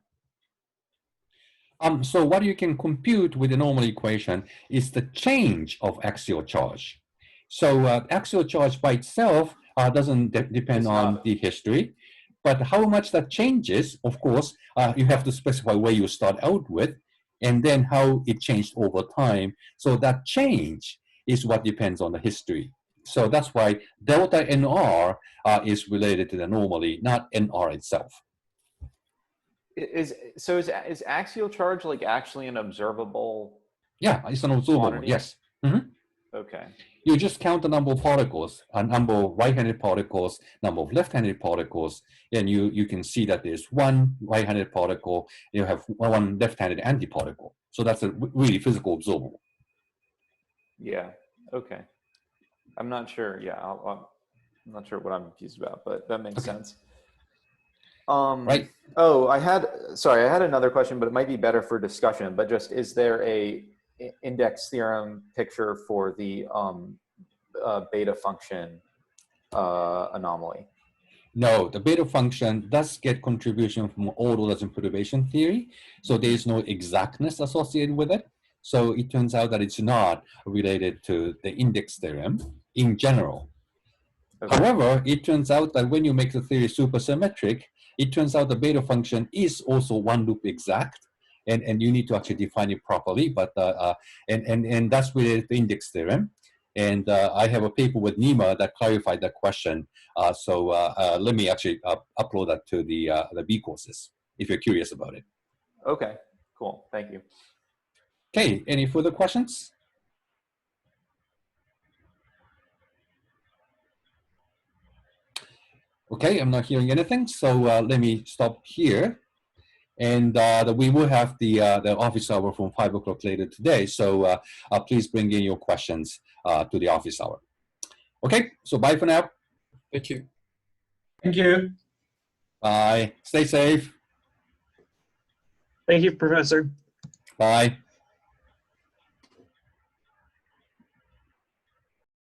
[SPEAKER 1] So what you can compute with the normal equation is the change of axial charge. So axial charge by itself doesn't depend on the history, but how much that changes, of course, you have to specify where you start out with, and then how it changed over time. So that change is what depends on the history. So that's why delta NR is related to the anomaly, not NR itself.
[SPEAKER 5] Is axial charge like actually an observable?
[SPEAKER 1] Yeah, it's an observable,
[SPEAKER 5] quantity?
[SPEAKER 1] yes. Mm-hmm.
[SPEAKER 5] Okay.
[SPEAKER 1] You just count the number of particles, a number of right-handed particles, number of left-handed particles, and you can see that there's 1 right-handed particle, you have 1 left-handed antiparticle. So that's a really physical observable.
[SPEAKER 5] Yeah, okay. I'm not sure, yeah, I'm not sure what I'm confused about, but that makes sense.
[SPEAKER 1] Right.
[SPEAKER 5] Oh, I had another question, but it might be better for discussion, but just, is there a index theorem picture for the beta function anomaly?
[SPEAKER 1] No, the beta function does get contribution from all orders in perturbation theory, so there is no exactness associated with it. So it turns out that it's not related to the index theorem in general.
[SPEAKER 5] Okay.
[SPEAKER 1] However, it turns out that when you make the theory supersymmetric, it turns out the beta function is also one loop exact, and you need to actually define it properly. But and that's related to the index theorem. And I have a paper with Nima that clarified that question. So let me actually upload that to the B courses if you're curious about it.
[SPEAKER 5] Okay, cool. Thank you.
[SPEAKER 1] Okay, any further questions? Okay, I'm not hearing anything, so let me stop here. And we will have the office hour from 5 o'clock later today. So please bring in your questions to the office hour. Okay, so bye for now.
[SPEAKER 6] Thank you.
[SPEAKER 8] Thank you.
[SPEAKER 1] Bye. Stay safe.
[SPEAKER 8] Thank you, Professor.
[SPEAKER 1] Bye.